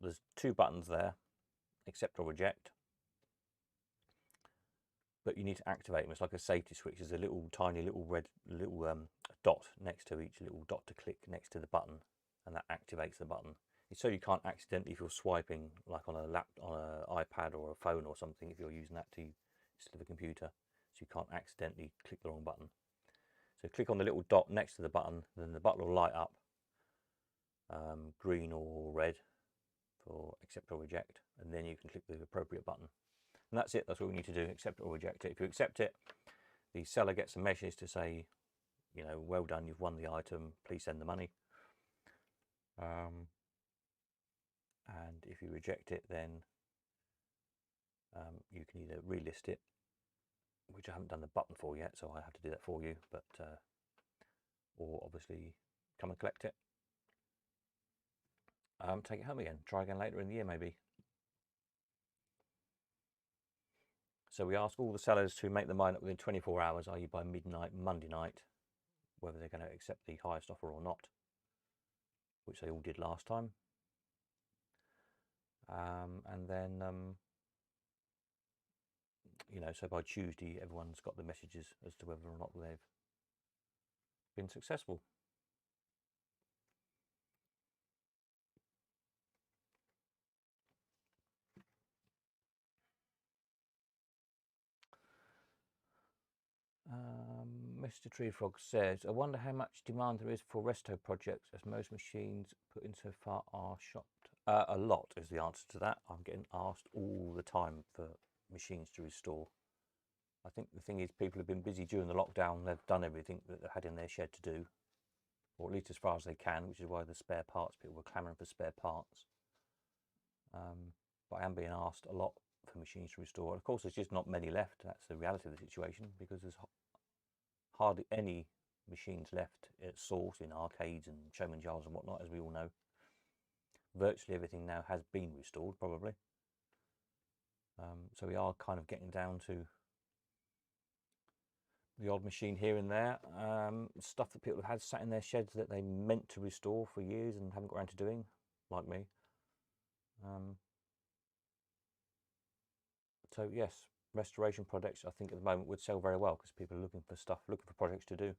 There's two buttons there, accept or reject, but you need to activate them. It's like a safety switch. There's a little tiny little red dot next to each little dot to click next to the button, and that activates the button. It's so you can't accidentally, if you're swiping like on an iPad or a phone or something, if you're using that to instead of a computer, so you can't accidentally click the wrong button. So click on the little dot next to the button, then the button will light up green or red for accept or reject, and then you can click the appropriate button. And that's it. That's all we need to do, accept it or reject it. If you accept it, the seller gets a message to say, you know, well done, you've won the item, please send the money. And if you reject it, then you can either relist it, which I haven't done the button for yet, so I have to do that for you, but or obviously come and collect it. Take it home again, try again later in the year maybe. So we ask all the sellers to make the mind up within 24 hours, i.e. by midnight Monday night, whether they're going to accept the highest offer or not, which they all did last time. And then, you know, so by Tuesday, everyone's got the messages as to whether or not they've been successful. Mr. Tree Frog says, I wonder how much demand there is for resto projects, as most machines put in so far are shopped. A lot is the answer to that. I'm getting asked all the time for machines to restore. I think the thing is, people have been busy during the lockdown. They've done everything that they had in their shed to do, or at least as far as they can, which is why the spare parts, people were clamouring for spare parts. But I am being asked a lot for machines to restore. Of course, there's just not many left. That's the reality of the situation, because there's hardly any machines left at source in arcades and showman jars and whatnot, as we all know. Virtually everything now has been restored, probably. So we are kind of getting down to the odd machine here and there. Stuff that people have had sat in their sheds that they meant to restore for years and haven't got around to doing, like me. So yes, restoration projects I think at the moment would sell very well, because people are looking for stuff, looking for projects to do.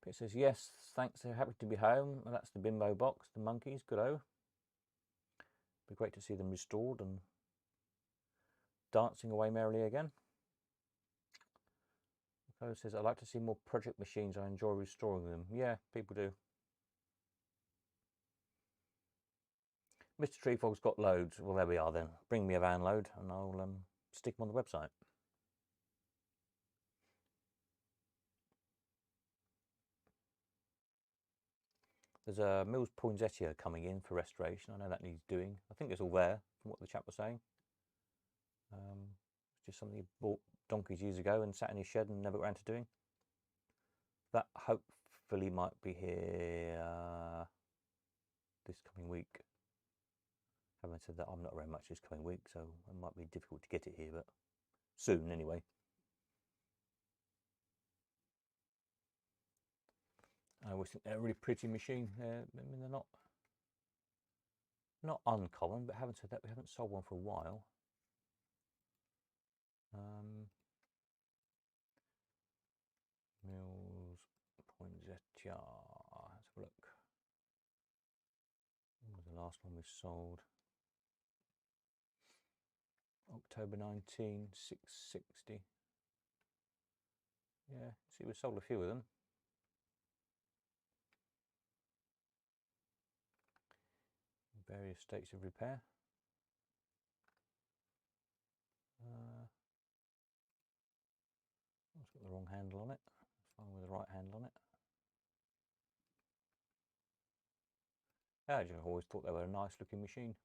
It says, yes, thanks, they're happy to be home. Well, that's the Bimbo box, the monkeys, good-o. Be great to see them restored and dancing away merrily again. The fellow says, I'd like to see more project machines. I enjoy restoring them. Yeah, people do. Mr. Treefog's got loads. Well, there we are then. Bring me a van load and I'll stick them on the website. There's a Mills Poinsettia coming in for restoration. I know that needs doing. I think it's all there from what the chap was saying. It's just something he bought donkeys years ago and sat in his shed and never got around to doing. That hopefully might be here this coming week. Having said that, I'm not around much this coming week, so it might be difficult to get it here, but soon anyway. I always think they're a really pretty machine. I mean, they're not uncommon, but having said that, we haven't sold one for a while. Mills Poinsettia. Let's have a look. When was the last one we sold? October 19, 660. Yeah, see, we sold a few of them. Various states of repair. It's got the wrong handle on it. Let's find with the right handle on it. Yeah, I just always thought they were a nice looking machine.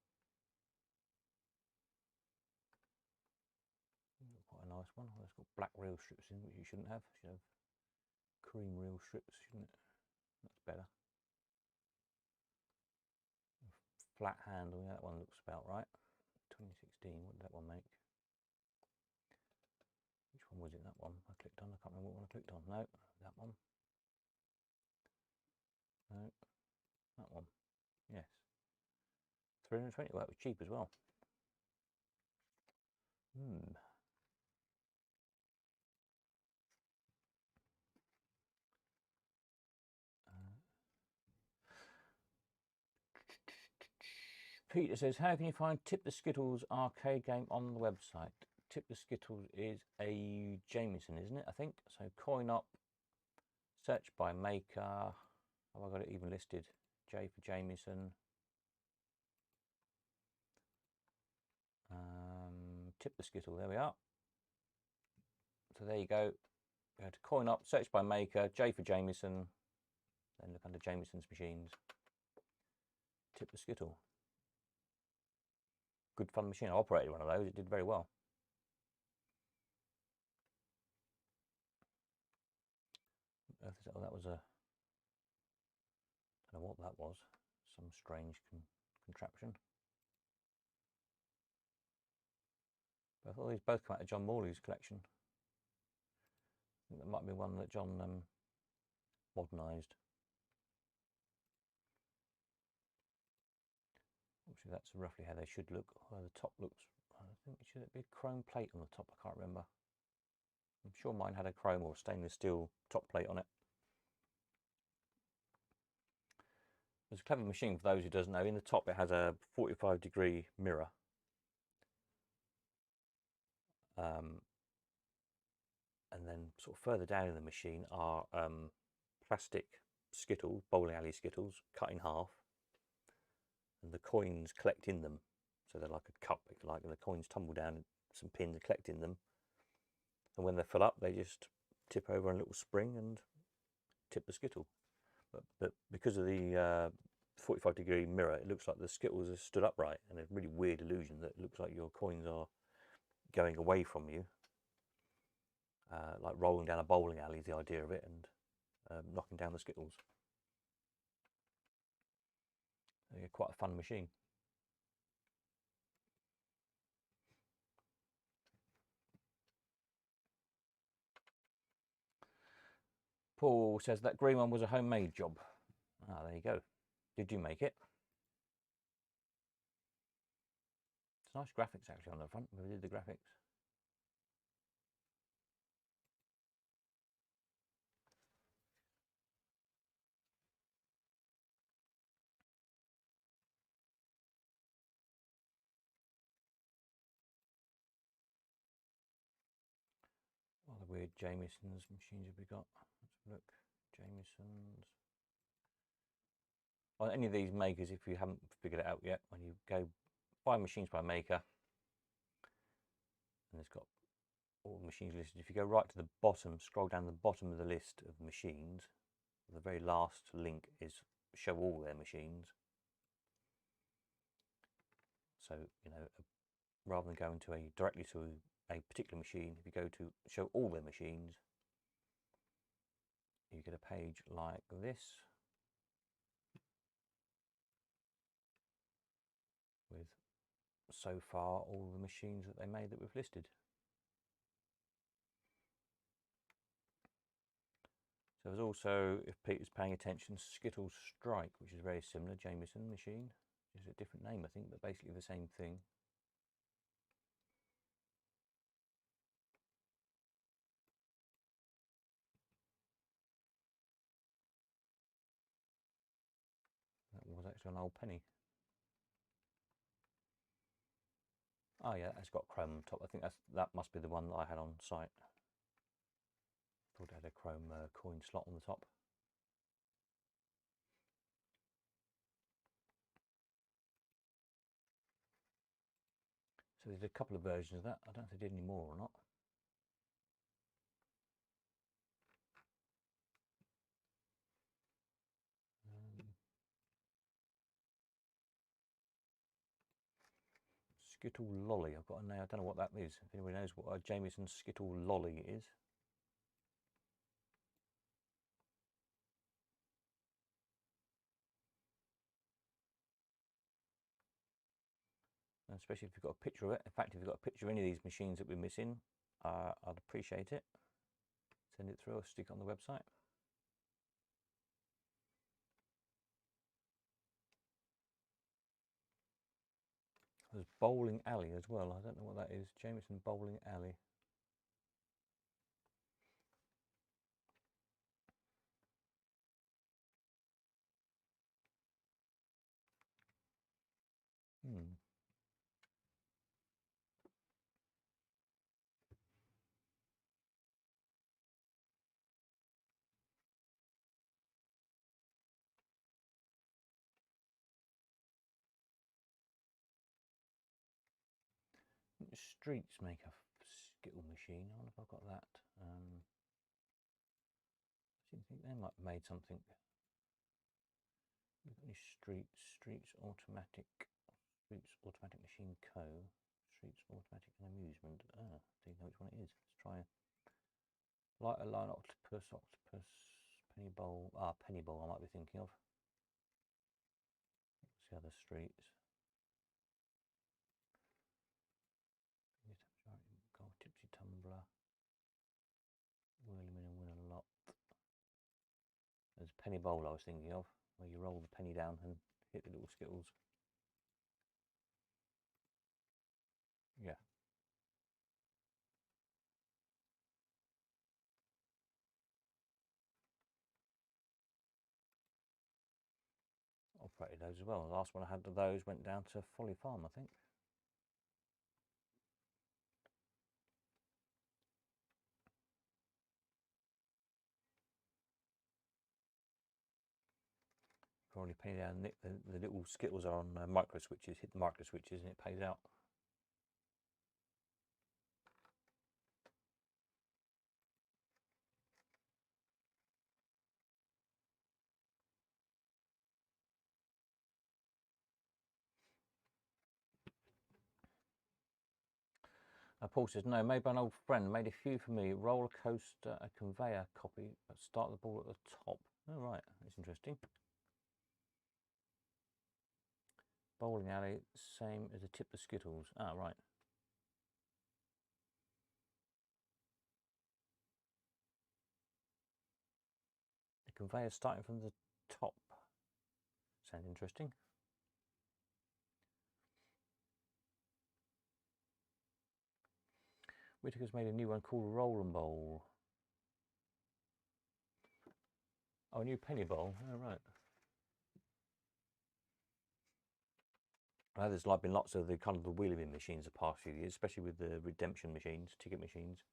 Quite a nice one. Well, it's got black reel strips in, which you shouldn't have. You should have cream reel strips, shouldn't it? That's better. Flat handle, yeah, that one looks about right. 2016, what did that one make? Which one was it, that one? I clicked on, I can't remember what one I clicked on. No, that one. No, that one. Yes. 320, well, that was cheap as well. Peter says, how can you find Tip the Skittles arcade game on the website? Tip the Skittles is a Jameson, isn't it? I think. So coin up, search by maker. Have I got it even listed? J for Jameson. Tip the Skittle, there we are. So there you go. Go to coin up, search by maker, J for Jameson, then look under Jameson's machines. Tip the Skittle. Good fun machine. I operated one of those, it did very well. Oh, that was a, I don't know what that was, some strange contraption. But I thought these both come out of John Morley's collection. I think that might be one that John modernised. Obviously, that's roughly how they should look. Although the top looks, I think it should be a chrome plate on the top. I can't remember. I'm sure mine had a chrome or stainless steel top plate on it. It's a clever machine for those who doesn't know. In the top, it has a 45-degree mirror. And then sort of further down in the machine are plastic Skittles, bowling alley Skittles, cut in half. And the coins collect in them. So they're like a cup, if you like, and the coins tumble down, some pins collect in them. And when they fill up, they just tip over on a little spring and tip the Skittle. But because of the 45-degree mirror, it looks like the Skittles are stood upright, and a really weird illusion that it looks like your coins are going away from you, like rolling down a bowling alley is the idea of it, and knocking down the Skittles. Quite a fun machine. Paul says that green one was a homemade job. Ah, there you go. Did you make it? It's nice graphics actually on the front. We did the graphics. What other weird Jameson's machines have we got? Let's look. Jameson's. On any of these makers, if you haven't figured it out yet, when you go buy machines by maker, and it's got all the machines listed. If you go right to the bottom, scroll down the bottom of the list of machines, the very last link is show all their machines. So, you know, rather than going to directly to a particular machine, if you go to show all their machines, you get a page like this with so far all the machines that they made that we've listed. So there's also, if Peter's paying attention, Skittles Strike, which is very similar, Jameson machine. It's a different name, I think, but basically the same thing. That was actually an old penny. Oh yeah, it's got chrome on top. I think that must be the one that I had on site. Thought it had a chrome coin slot on the top. So there's a couple of versions of that. I don't know if they did any more or not. Skittle Lolly. I've got a name. I don't know what that is. If anybody knows what a Jameson Skittle Lolly is. And especially if you've got a picture of it. In fact, if you've got a picture of any of these machines that we're missing, I'd appreciate it. Send it through or stick it on the website. There's Bowling Alley as well. I don't know what that is. Jameson Bowling Alley. Streets make a Skittle machine. I wonder if I've got that. I think they might have made something. Any Streets Automatic Machine Co. Streets Automatic and Amusement. Ah, do you know which one it is? Let's try Light a Line Octopus, Penny Bowl. Ah, Penny Bowl I might be thinking of. What's the other streets? Gold Tipsy Tumbler. Wheelman and Win a Lot. There's Penny Bowl I was thinking of, where you roll the penny down and hit the little Skittles. Yeah. Operated those as well. The last one I had of those went down to Folly Farm, I think. Probably penny down, the little Skittles are on micro switches, hit the micro switches and it pays out. Paul says, no, made by an old friend, made a few for me. Roller coaster, a conveyor copy, but start the ball at the top. Oh, right, that's interesting. Bowling Alley, same as the tip of Skittles. Ah, right. The conveyor starting from the top. Sounds interesting. Whittaker's made a new one called Roll and Bowl. Oh, a new penny bowl. Oh, right. There's been lots of the kind of the wheelie bin machines the past few years, especially with the redemption machines, ticket machines.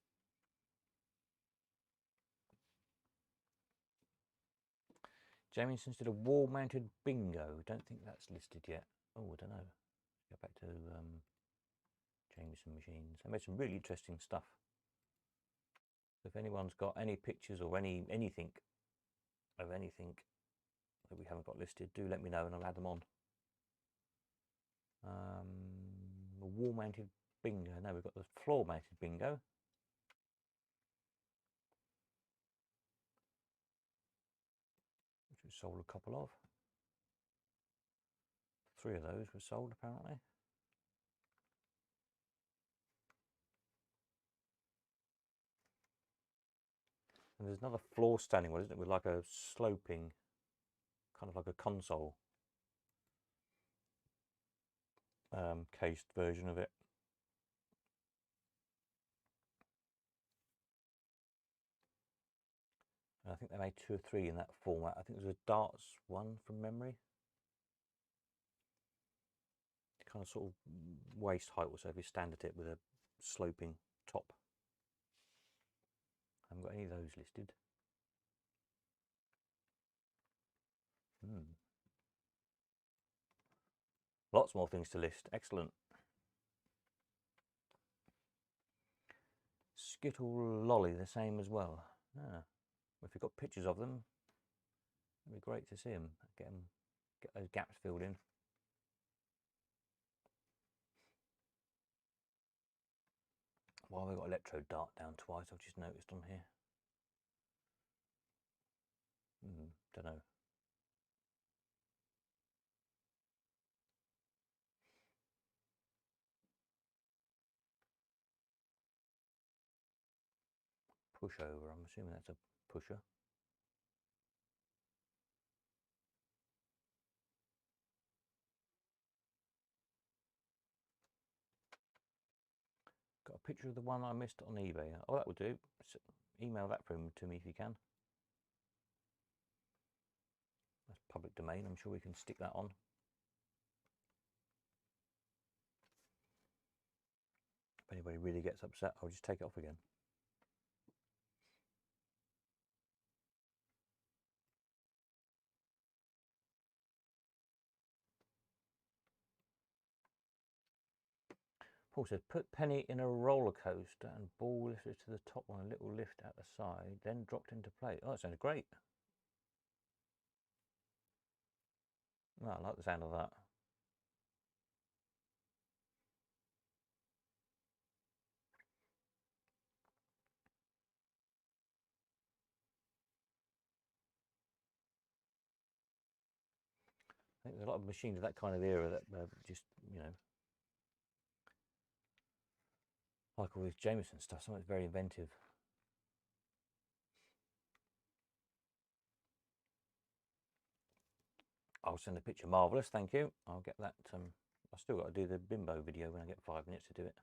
Jamieson's did a wall-mounted bingo. Don't think that's listed yet. Oh, I don't know. Go back to Jamieson machines. They made some really interesting stuff. If anyone's got any pictures or anything of anything that we haven't got listed, do let me know and I'll add them on. The wall-mounted bingo. No, we've got the floor-mounted bingo. Which we sold a couple of. 3 of those were sold apparently. And there's another floor standing one, isn't it, with like a sloping, kind of like a console cased version of it. And I think they made 2 or 3 in that format. I think there's a darts one from memory. Kind of sort of waist height, so if you stand at it with a sloping top. I haven't got any of those listed. Lots more things to list. Excellent. Skittle Lolly, the same as well. Ah, if you've got pictures of them, it'd be great to see them. Get those gaps filled in. Why have I got Electro Dart down twice? I've just noticed on here. Don't know. Pushover, I'm assuming that's a pusher. Got a picture of the one I missed on eBay. Oh, that will do. Email that to me if you can. That's public domain. I'm sure we can stick that on. If anybody really gets upset, I'll just take it off again. Paul says, put Penny in a roller coaster and ball lifted to the top on a little lift at the side, then dropped into place. Oh, that sounds great. Oh, I like the sound of that. I think there's a lot of machines of that kind of era that just, you know, like all this Jameson stuff, something's very inventive. I'll send a picture. Marvellous, thank you. I'll get that. I've still got to do the bimbo video when I get 5 minutes to do it.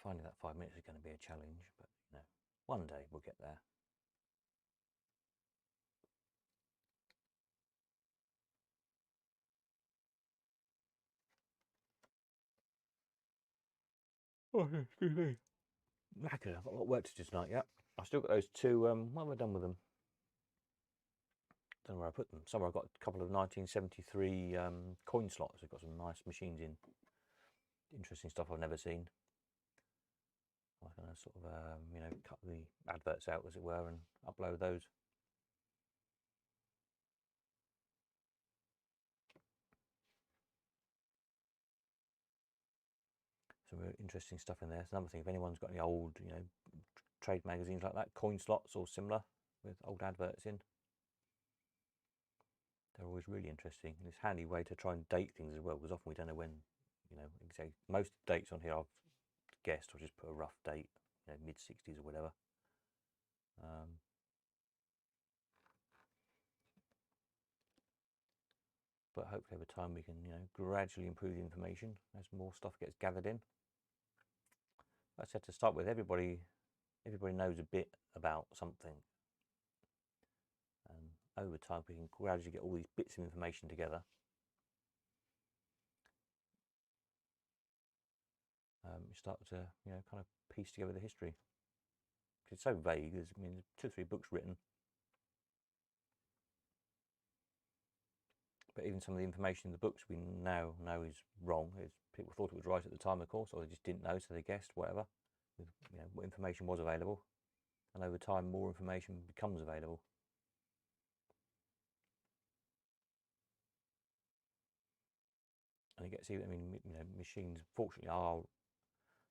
Finding that 5 minutes is going to be a challenge, but you know, one day we'll get there. Oh, excuse me. Knackered. I've got a lot of work to do tonight. Yeah, I've still got those 2. What have I done with them? Don't know where I put them. Somewhere I've got a couple of 1973 coin slots. I've got some nice machines in. Interesting stuff I've never seen. I'm going to sort of, you know, cut the adverts out, as it were, and upload those. Some really interesting stuff in there. It's another thing, if anyone's got any old, you know, trade magazines like that, coin slots or similar, with old adverts in, they're always really interesting. And it's a handy way to try and date things as well, because often we don't know when, you know, exactly. Most dates on here I've guessed, I'll just put a rough date, you know, mid-60s or whatever. But hopefully over time we can, you know, gradually improve the information as more stuff gets gathered in. Like I said, to start with, everybody knows a bit about something, and over time we can gradually get all these bits of information together. You start to, you know, kind of piece together the history. It's so vague. There's, I mean, there's 2 or 3 books written, but even some of the information in the books we now know is wrong. People thought it was right at the time, of course, or they just didn't know, so they guessed whatever. With, you know, what information was available, and over time more information becomes available. And it gets even, I mean, you know, machines fortunately are,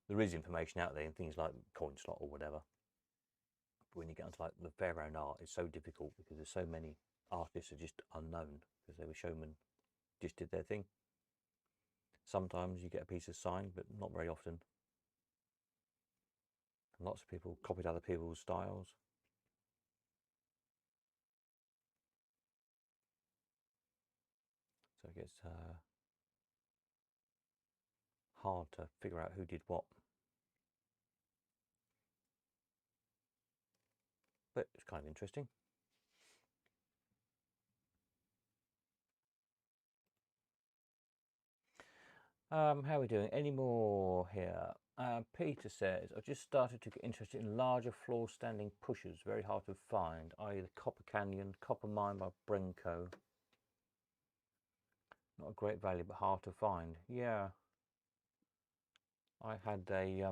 there is information out there in things like coin slot or whatever. But when you get onto like the Fairbairn art, it's so difficult because there's so many artists are just unknown because they were showmen, just did their thing. Sometimes you get a piece of signed, but not very often. And lots of people copied other people's styles. So it gets hard to figure out who did what. But it's kind of interesting. How are we doing? Any more here? Peter says, I've just started to get interested in larger floor standing pushers. Very hard to find, i.e. the Copper Canyon, Copper Mine by Brenco. Not a great value, but hard to find. Yeah. I had a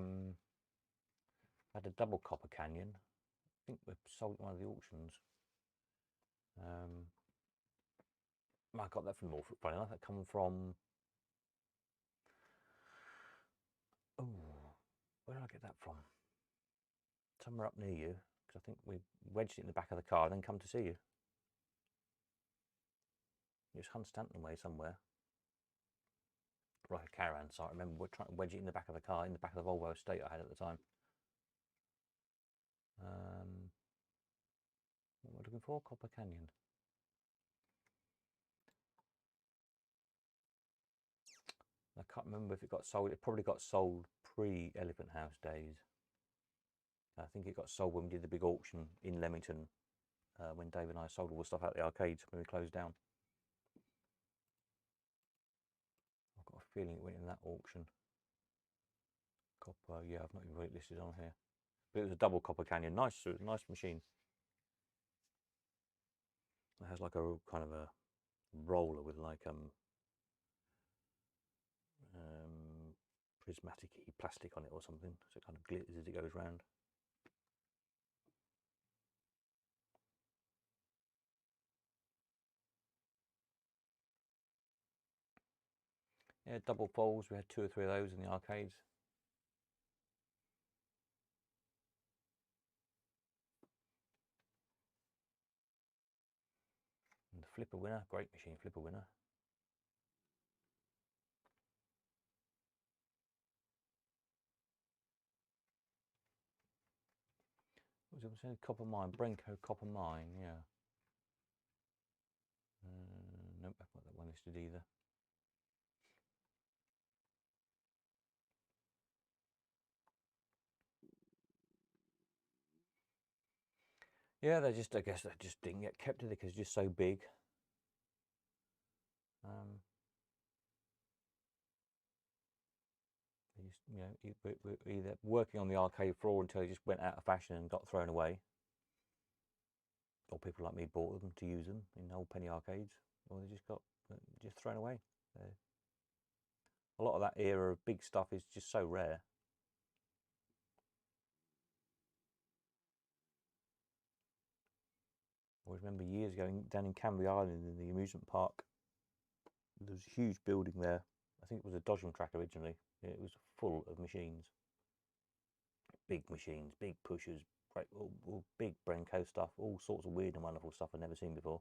double Copper Canyon. I think we sold at one of the auctions. I got that from Norfolk, funny enough. That come from... Oh, where did I get that from? Somewhere up near you, because I think we wedged it in the back of the car and then come to see you. It was Hunstanton way somewhere. Like a caravan site. I remember we're trying to wedge it in the back of the car, in the back of the Volvo estate I had at the time. What am I looking for? Copper Canyon. I can't remember if it got sold. It probably got sold pre-Elephant House days. I think it got sold when we did the big auction in Leamington, when Dave and I sold all the stuff out the arcades when we closed down. I've got a feeling it went in that auction. Copper, yeah, I've not even got it listed on here. But it was a double Copper Canyon. Nice machine. It has like a kind of a roller with like prismatic plastic on it or something, so it kind of glitters as it goes round. Yeah, double folds. We had 2 or 3 of those in the arcades. And the Flipper Winner, great machine, Flipper Winner. What was it saying? Copper Mine, Brenco Copper Mine, yeah. Nope, I've got that one listed either. Yeah, I guess they just didn't get kept, did they? Because it's just so big. They just, you know, either working on the arcade floor until they just went out of fashion and got thrown away, or people like me bought them to use them in old penny arcades, or they just got thrown away. A lot of that era of big stuff is just so rare. I remember years ago down in Canvey Island in the amusement park, there was a huge building there. I think it was a Dodgem track originally. It was full of machines. Big machines, big pushers, all big Brenco stuff, all sorts of weird and wonderful stuff I'd never seen before.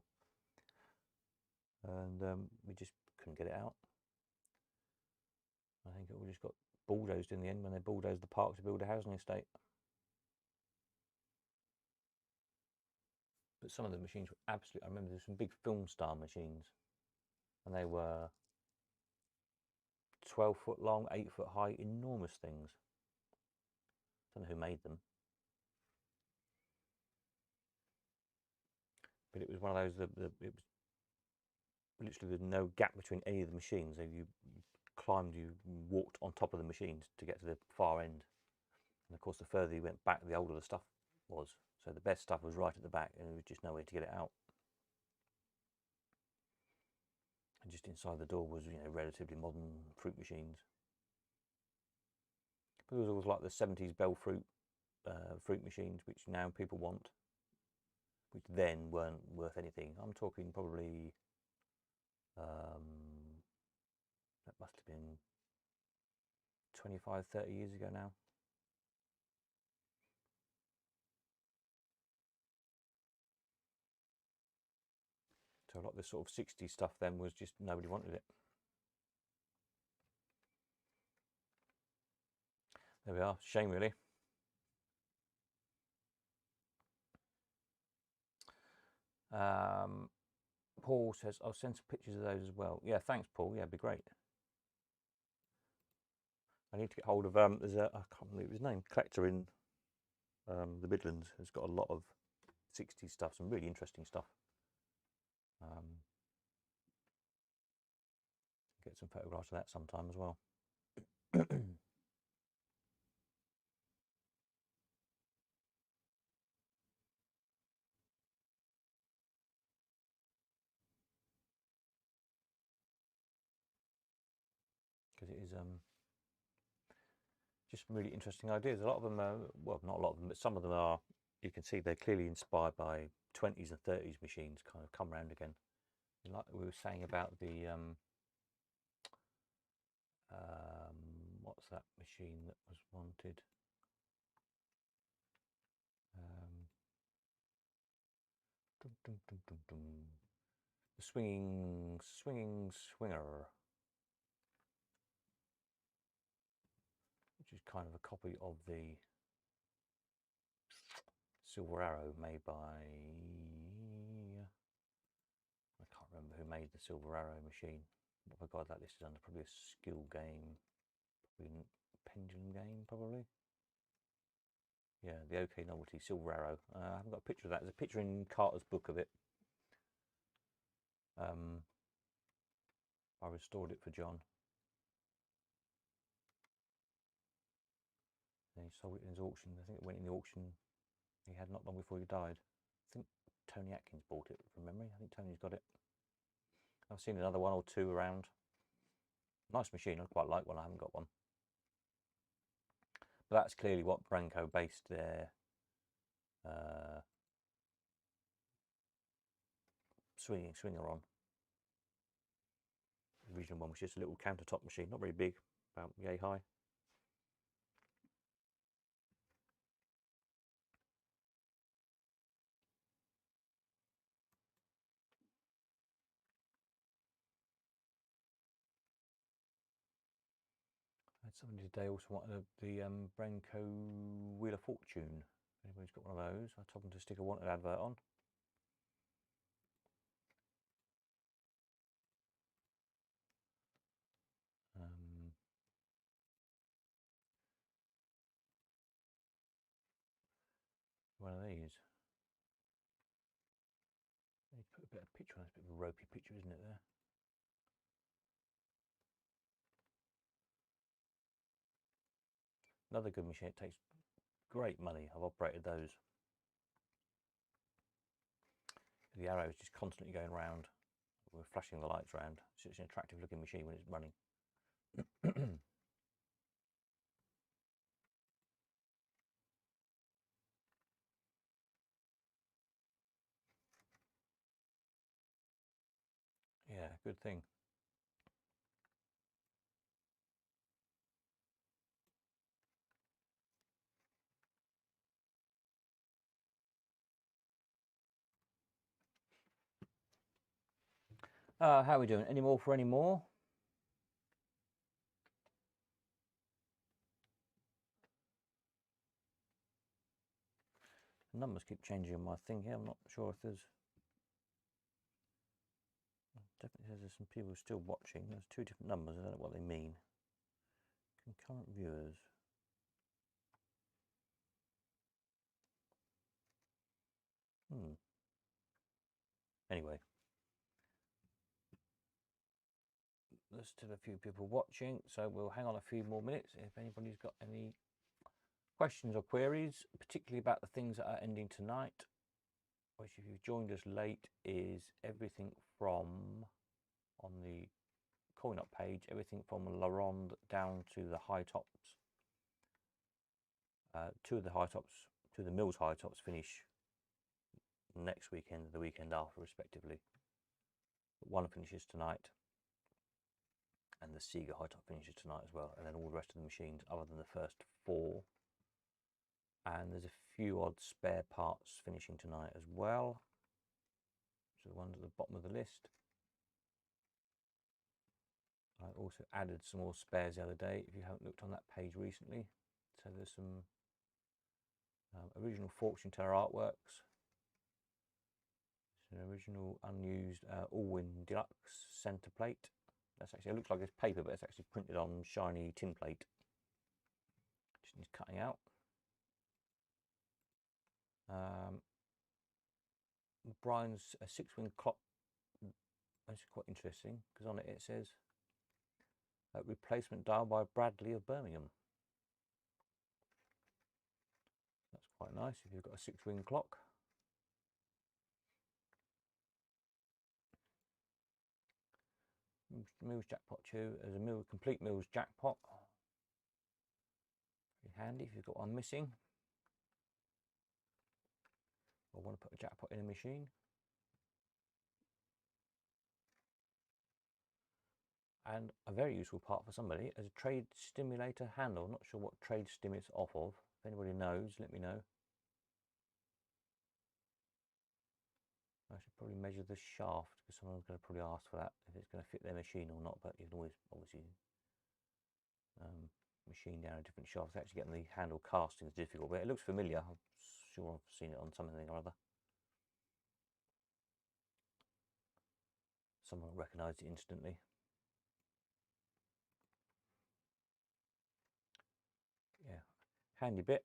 And we just couldn't get it out. I think it all just got bulldozed in the end when they bulldozed the park to build a housing estate. But some of the machines were absolutely... I remember there's some big Film Star machines, and they were 12 foot long, 8 foot high, enormous things. I don't know who made them. But it was one of those, it was literally, there's no gap between any of the machines. So you walked on top of the machines to get to the far end. And of course, the further you went back, the older the stuff was. So the best stuff was right at the back, and there was just no way to get it out. And just inside the door was, you know, relatively modern fruit machines. But there was always like the 70s Bell fruit machines, which now people want, which then weren't worth anything. I'm talking probably, that must have been 25, 30 years ago now. So a lot of this sort of 60s stuff then was just, nobody wanted it. There we are. Shame, really. Paul says, I'll send some pictures of those as well. Yeah, thanks, Paul. Yeah, it'd be great. I need to get hold of, there's a, I can't remember his name, collector in the Midlands has got a lot of 60s stuff, some really interesting stuff. Get some photographs of that sometime as well. Because it is just some really interesting ideas. A lot of them are, well, not a lot of them, but some of them are, you can see they're clearly inspired by 20s and 30s machines kind of come around again. Like we were saying about the, what's that machine that was wanted? The swinging swinger, which is kind of a copy of the Silver Arrow made by, I can't remember who made the Silver Arrow machine. What have I got that listed under? Probably a skill game, probably Pendulum game, probably. Yeah, the OK Novelty Silver Arrow. I haven't got a picture of that. There's a picture in Carter's book of it. I restored it for John. And he sold it in his auction. I think it went in the auction he had not long before he died. I think Tony Atkins bought it from memory. I think Tony's got it. I've seen another one or two around. Nice machine. I quite like one. I haven't got one. But that's clearly what Branco based their swinger on. The original one was just a little countertop machine, not very big, about yay high. I had somebody today also wanted the Branco Wheel of Fortune. If anybody's got one of those, I told them to stick a wanted advert on. One of these. They put a bit of picture on this, bit of a ropey picture, isn't it there? Another good machine. It takes great money. I've operated those. The arrow is just constantly going round. We're flashing the lights around. So it's an attractive looking machine when it's running. Yeah, good thing. How are we doing? Any more for any more? The numbers keep changing on my thing here. I'm not sure if there's... Definitely says there's some people still watching. There's two different numbers. I don't know what they mean. Concurrent viewers. Anyway. There's still a few people watching, so we'll hang on a few more minutes. If anybody's got any questions or queries, particularly about the things that are ending tonight, which if you've joined us late is everything from, on the Coin Up page, everything from La Ronde down to the High Tops. Two of the High Tops, two of the Mills High Tops finish next weekend and the weekend after respectively. One finishes tonight and the Sega High Top finishes tonight as well, and then all the rest of the machines other than the first four. And there's a few odd spare parts finishing tonight as well. So the ones at the bottom of the list. I also added some more spares the other day. If you haven't looked on that page recently, So there's some original fortune teller artworks. It's an original unused Allwyn Deluxe centre plate. That's actually, it looks like it's paper, but it's actually printed on shiny tin plate. Just needs cutting out. Brian's a 6-wing clock. That's quite interesting because on it says replacement dial by Bradley of Birmingham. That's quite nice if you've got a 6-wing clock. Mills Jackpot 2 as a complete Mills Jackpot. Very handy if you've got one missing or want to put a jackpot in a machine. And a very useful part for somebody as a trade stimulator handle. Not sure what trade stim it's off of. If anybody knows, let me know. I should probably measure the shaft because someone's going to probably ask for that, if it's going to fit their machine or not, but you can always obviously machine down a different shaft. Actually getting the handle casting is difficult, but it looks familiar. I'm sure I've seen it on something or other. Someone recognised it instantly. Yeah, handy bit.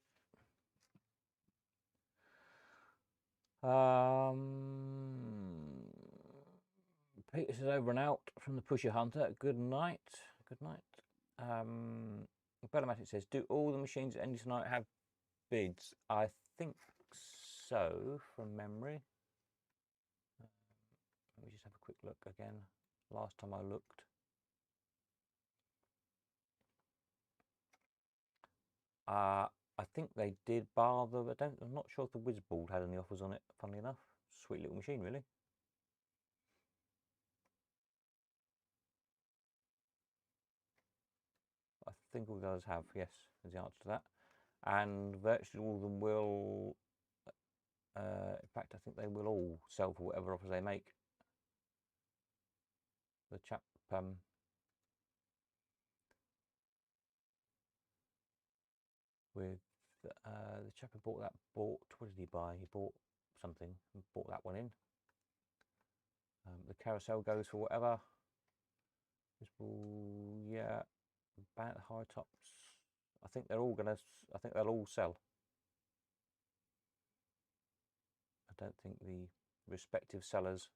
Peter says over and out from the Pusher Hunter. Good night. Good night. Bellomatic says, do all the machines at Ending Tonight have bids? I think so, from memory. Let me just have a quick look again. Last time I looked. I think they did, bar the. I'm not sure if the Whizball had any offers on it. Funnily enough, sweet little machine, really. I think all the others have. Yes, is the answer to that. And virtually all of them will. In fact, I think they will all sell for whatever offers they make. The chap. With the chap who bought that, what did he buy? He bought something and bought that one in. The carousel goes for whatever. This will, yeah, about the high tops. I think they're all gonna. I think they'll all sell. I don't think the respective sellers,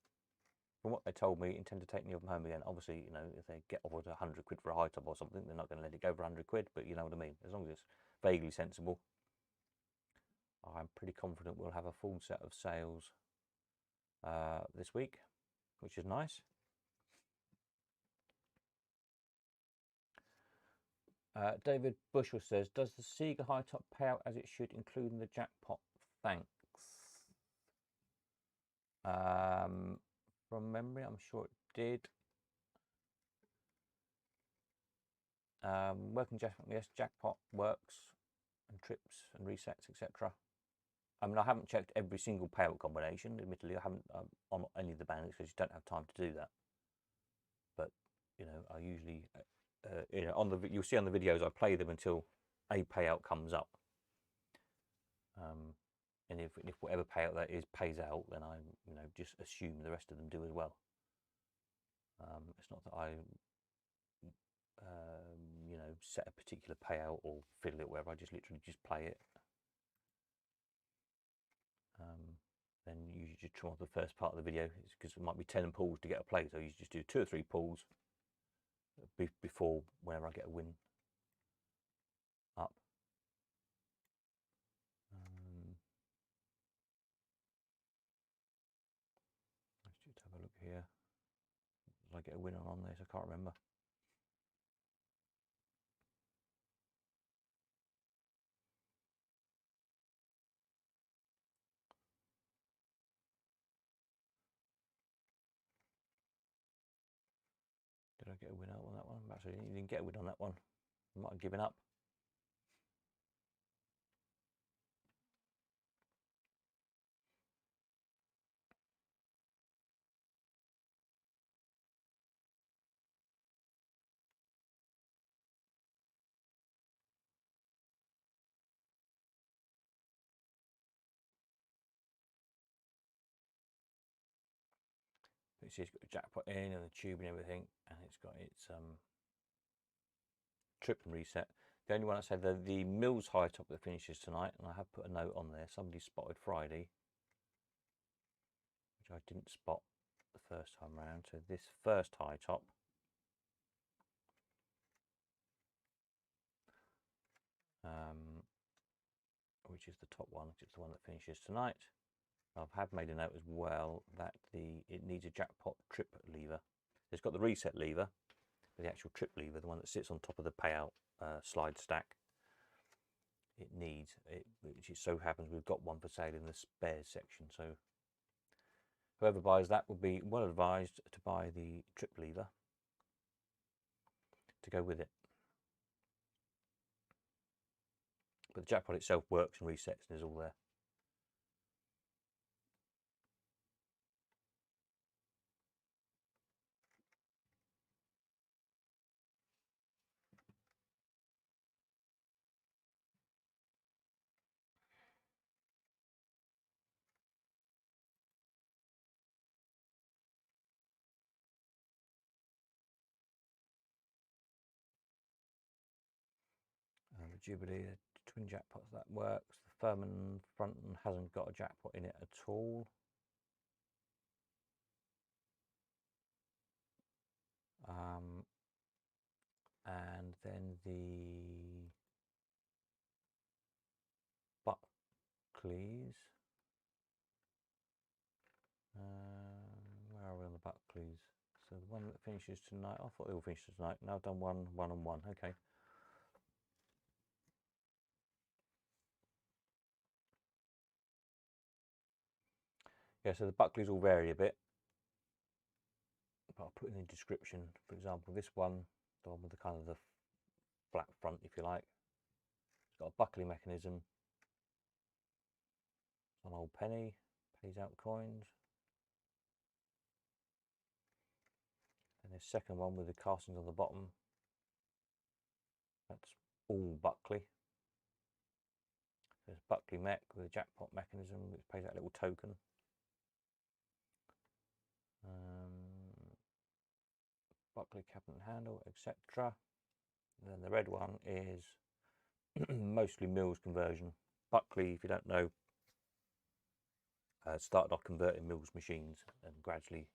from what they told me, intend to take any of them home again. Obviously, you know, if they get offered 100 quid for a high top or something, they're not going to let it go for 100 quid. But you know what I mean. As long as it's vaguely sensible, I'm pretty confident we'll have a full set of sales this week, which is nice. David Bushell says, does the Sega high top pay out as it should, including the jackpot? Thanks. From memory, I'm sure it did. Working jackpot, yes, jackpot works, and trips and resets, etc. I mean, I haven't checked every single payout combination. Admittedly, I haven't on any of the banners because you don't have time to do that. But you know, I usually, you know, you'll see on the videos I play them until a payout comes up. And if whatever payout that is pays out, then I, you know, just assume the rest of them do as well. It's not that I, you know, set a particular payout or fiddle it wherever. I just literally just play it. Then you usually just trim off the first part of the video because it might be 10 pulls to get a play, so you just do 2 or 3 pulls before whenever I get a win up. Let's just have a look here. Did I get a winner on this? I can't remember. Did I get a winner on that one? Actually, you didn't get a win on that one. I might have given up. You see it's got the jackpot in and the tube and everything, and it's got its trip and reset. The only one I said the Mills high top that finishes tonight, and I have put a note on there. Somebody spotted Friday, which I didn't spot the first time round. So this first high top, which is the top one, which is the one that finishes tonight. I have made a note as well that it needs a jackpot trip lever. It's got the reset lever, but the actual trip lever, the one that sits on top of the payout slide stack, it needs it, which it so happens we've got one for sale in the spares section. So whoever buys that will be well advised to buy the trip lever to go with it. But the jackpot itself works and resets and is all there. The Jubilee, the twin jackpots, that works. The Furman Fronton hasn't got a jackpot in it at all. And then the Buckleys. Where are we on the Buckleys? So the one that finishes tonight, I thought they all finished tonight. Now I've done one and one. Okay. Yeah, so the Buckleys will vary a bit, but I'll put in the description. For example, this one, the one with the kind of the flat front, if you like, it's got a Buckley mechanism. An old penny, pays out coins. And the second one with the castings on the bottom, that's all Buckley. There's Buckley mech with a jackpot mechanism, which pays out a little token. Buckley cabinet handle, etc. Then the red one is mostly Mills conversion. Buckley, if you don't know, started off converting Mills machines and gradually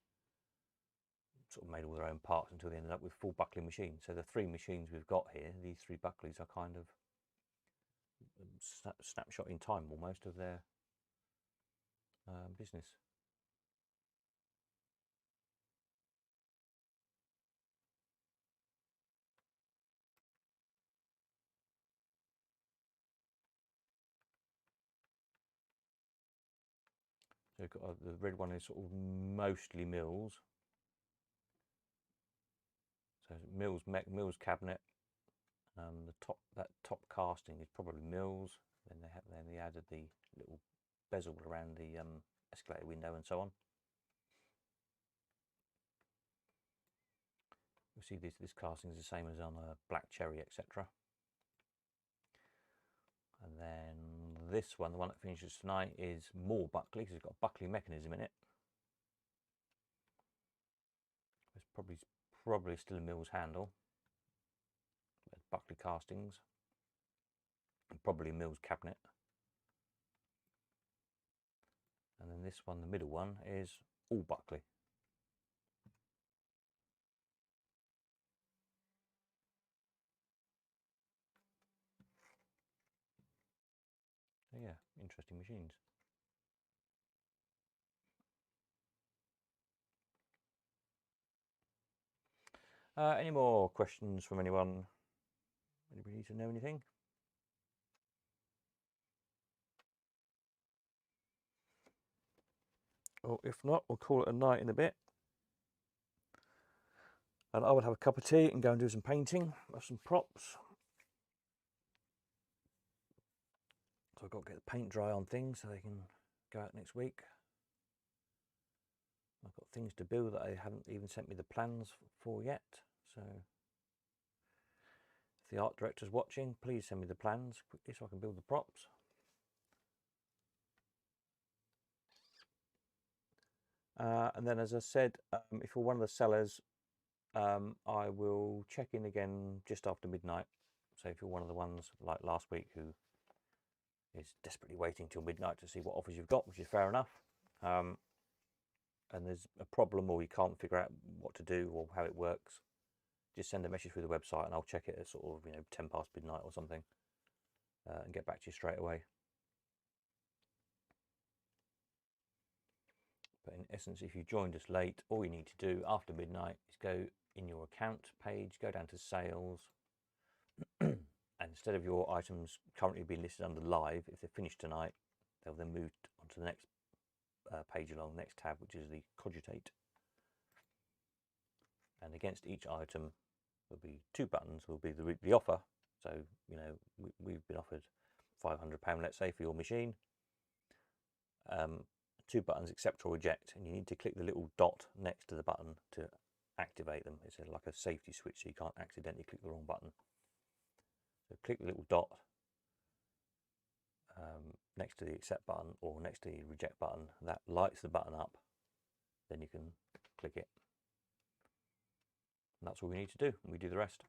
sort of made all their own parts until they ended up with full Buckley machines. So the three machines we've got here, these three Buckleys, are kind of snapshot in time almost of their business. So got, the red one is sort of mostly Mills. So Mills mech, Mills cabinet. That top casting is probably Mills. Then they added the little bezel around the escalator window and so on. You see this casting is the same as on a Black Cherry, etc. And then this one, the one that finishes tonight, is more Buckley because it's got a Buckley mechanism in it. It's probably still a Mills handle. There's Buckley castings. And probably a Mills cabinet. And then this one, the middle one, is all Buckley. So yeah, interesting machines. Any more questions from anyone? Anybody need to know anything? Or if not, we'll call it a night in a bit. And I would have a cup of tea and go and do some painting of some props. So I've got to get the paint dry on things so they can go out next week. I've got things to build that they haven't even sent me the plans for yet. So if the art director's watching, please send me the plans quickly so I can build the props. And then, as I said, if you're one of the sellers, I will check in again just after midnight. So if you're one of the ones like last week who is desperately waiting till midnight to see what offers you've got, which is fair enough, and there's a problem or you can't figure out what to do or how it works, just send a message through the website and I'll check it at sort of 10 past midnight or something, and get back to you straight away. But in essence, if you joined us late, all you need to do after midnight is go in your account page, go down to sales, and instead of your items currently being listed under live, if they're finished tonight, they'll then move onto the next page along the next tab, which is the cogitate. And against each item, there'll be two buttons. Will be the offer. So we've been offered £500, let's say, for your machine. Two buttons, accept or reject, and you need to click the little dot next to the button to activate them. It's like a safety switch, so you can't accidentally click the wrong button. So click the little dot next to the accept button or next to the reject button. That lights the button up. Then you can click it. And that's all we need to do, and we do the rest.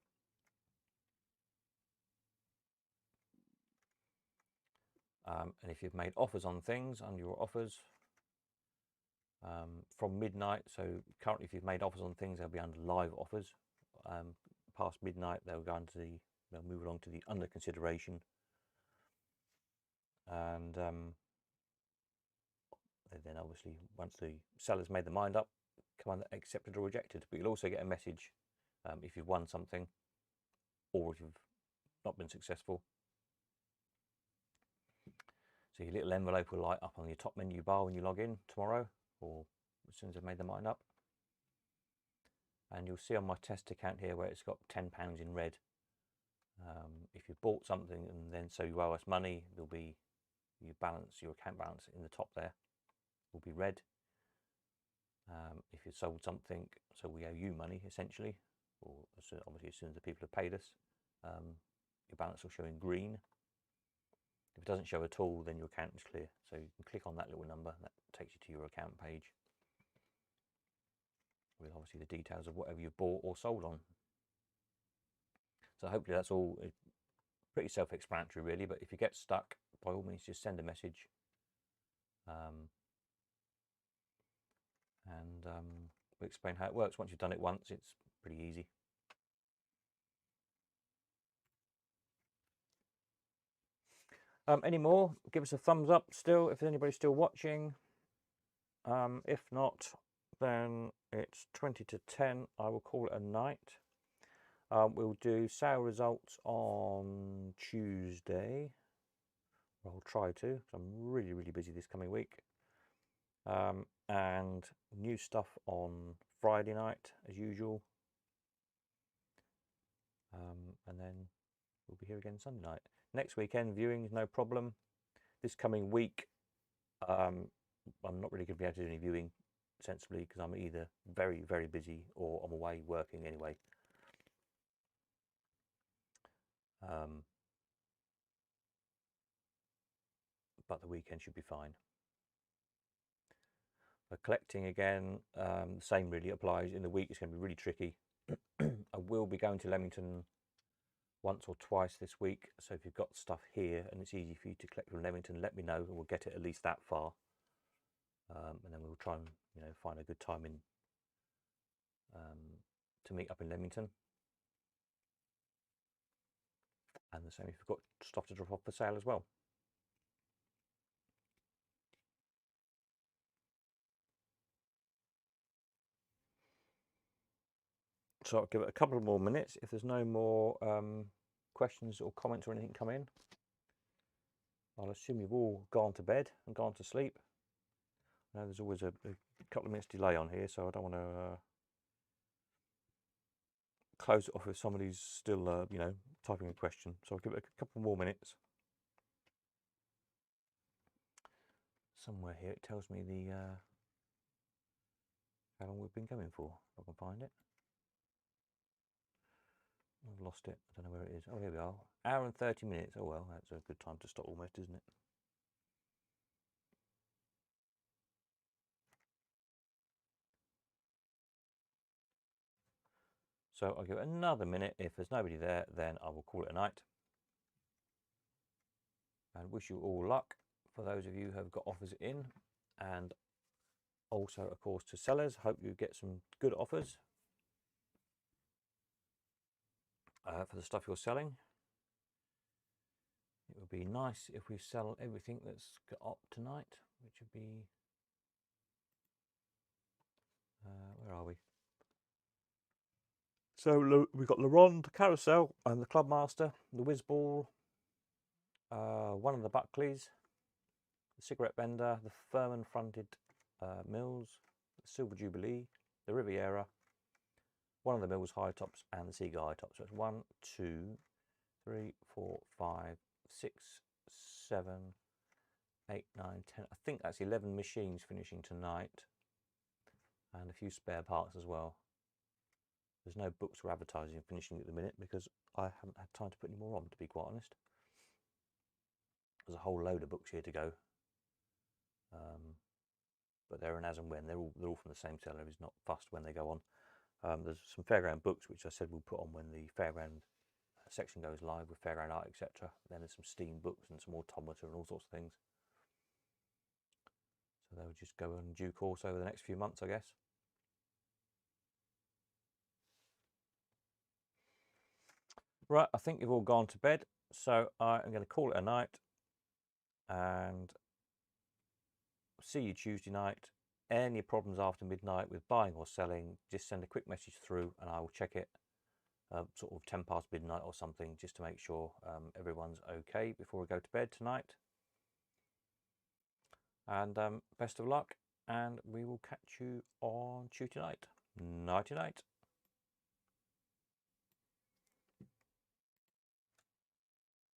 And if you've made offers on things, under your offers, from midnight, so currently if you've made offers on things, they'll be under live offers. Past midnight, they'll go into they'll move along to the under consideration. And then obviously once the seller's made their mind up, come on, accepted or rejected. But you'll also get a message if you've won something or if you've not been successful. So your little envelope will light up on your top menu bar when you log in tomorrow, or as soon as they've made their mind up. And you'll see on my test account here where it's got £10 in red. If you bought something and then so you owe us money, there'll be your balance, your account balance in the top there will be red. If you sold something, so we owe you money essentially, or obviously as soon as the people have paid us, your balance will show in green. If it doesn't show at all, then your account is clear. So you can click on that little number, that takes you to your account page with obviously the details of whatever you've bought or sold on. So hopefully that's all pretty self-explanatory really, but if you get stuck, by all means just send a message, and we'll explain how it works. Once you've done it once, it's pretty easy. Any more, give us a thumbs up still if anybody's still watching. If not, then it's 20 to 10. I will call it a night. We'll do sale results on Tuesday. I'll try to, because I'm really busy this coming week. And new stuff on Friday night as usual. And then we'll be here again Sunday night. Next weekend viewing is no problem. This coming week, I'm not really going to be able to do any viewing sensibly because I'm either very busy or I'm away working anyway. But the weekend should be fine. For collecting again, the same really applies. In the week it's going to be really tricky. I will be going to Leamington once or twice this week, so if you've got stuff here and it's easy for you to collect from Leamington, let me know and we'll get it at least that far, and then we'll try and find a good time in to meet up in Leamington. And the same if you've got stuff to drop off for sale as well. So I'll give it a couple of more minutes. If there's no more questions or comments or anything come in, I'll assume you've all gone to bed and gone to sleep. Now there's always a couple of minutes delay on here, so I don't want to close it off if somebody's still typing a question. So I'll give it a couple more minutes. Somewhere here it tells me the how long we've been going for, if I can find it. I've lost it. I don't know where it is. Oh, here we are. Hour and 30 minutes. Oh well, that's a good time to stop almost, isn't it? So I'll give it another minute. If there's nobody there, then I will call it a night. And wish you all luck for those of you who have got offers in. And also, of course, to sellers, hope you get some good offers for the stuff you're selling. It would be nice if we sell everything that's got up tonight, which would be, where are we? So we've got Le Ronde, Carousel, and the Clubmaster, the Whizball, one of the Buckleys, the Cigarette Bender, the Furman Fronted Mills, the Silver Jubilee, the Riviera, one of the Mills High Tops, and the Seagull High Tops. So it's 1, 2, 3, 4, 5, 6, 7, 8, 9, 10. I think that's 11 machines finishing tonight, and a few spare parts as well. There's no books or advertising finishing at the minute because I haven't had time to put any more on, to be quite honest. There's a whole load of books here to go, but they're an as and when. They're all from the same seller. He's not fussed when they go on. There's some Fairground books which I said we'll put on when the Fairground section goes live with Fairground Art, etc. Then there's some Steam books and some Automata and all sorts of things. So they'll just go in due course over the next few months, I guess. Right, I think you've all gone to bed, so I am going to call it a night and see you Tuesday night. Any problems after midnight with buying or selling, just send a quick message through and I will check it sort of 10 past midnight or something, just to make sure everyone's okay before we go to bed tonight. And best of luck, and we will catch you on Tuesday night. Nighty night.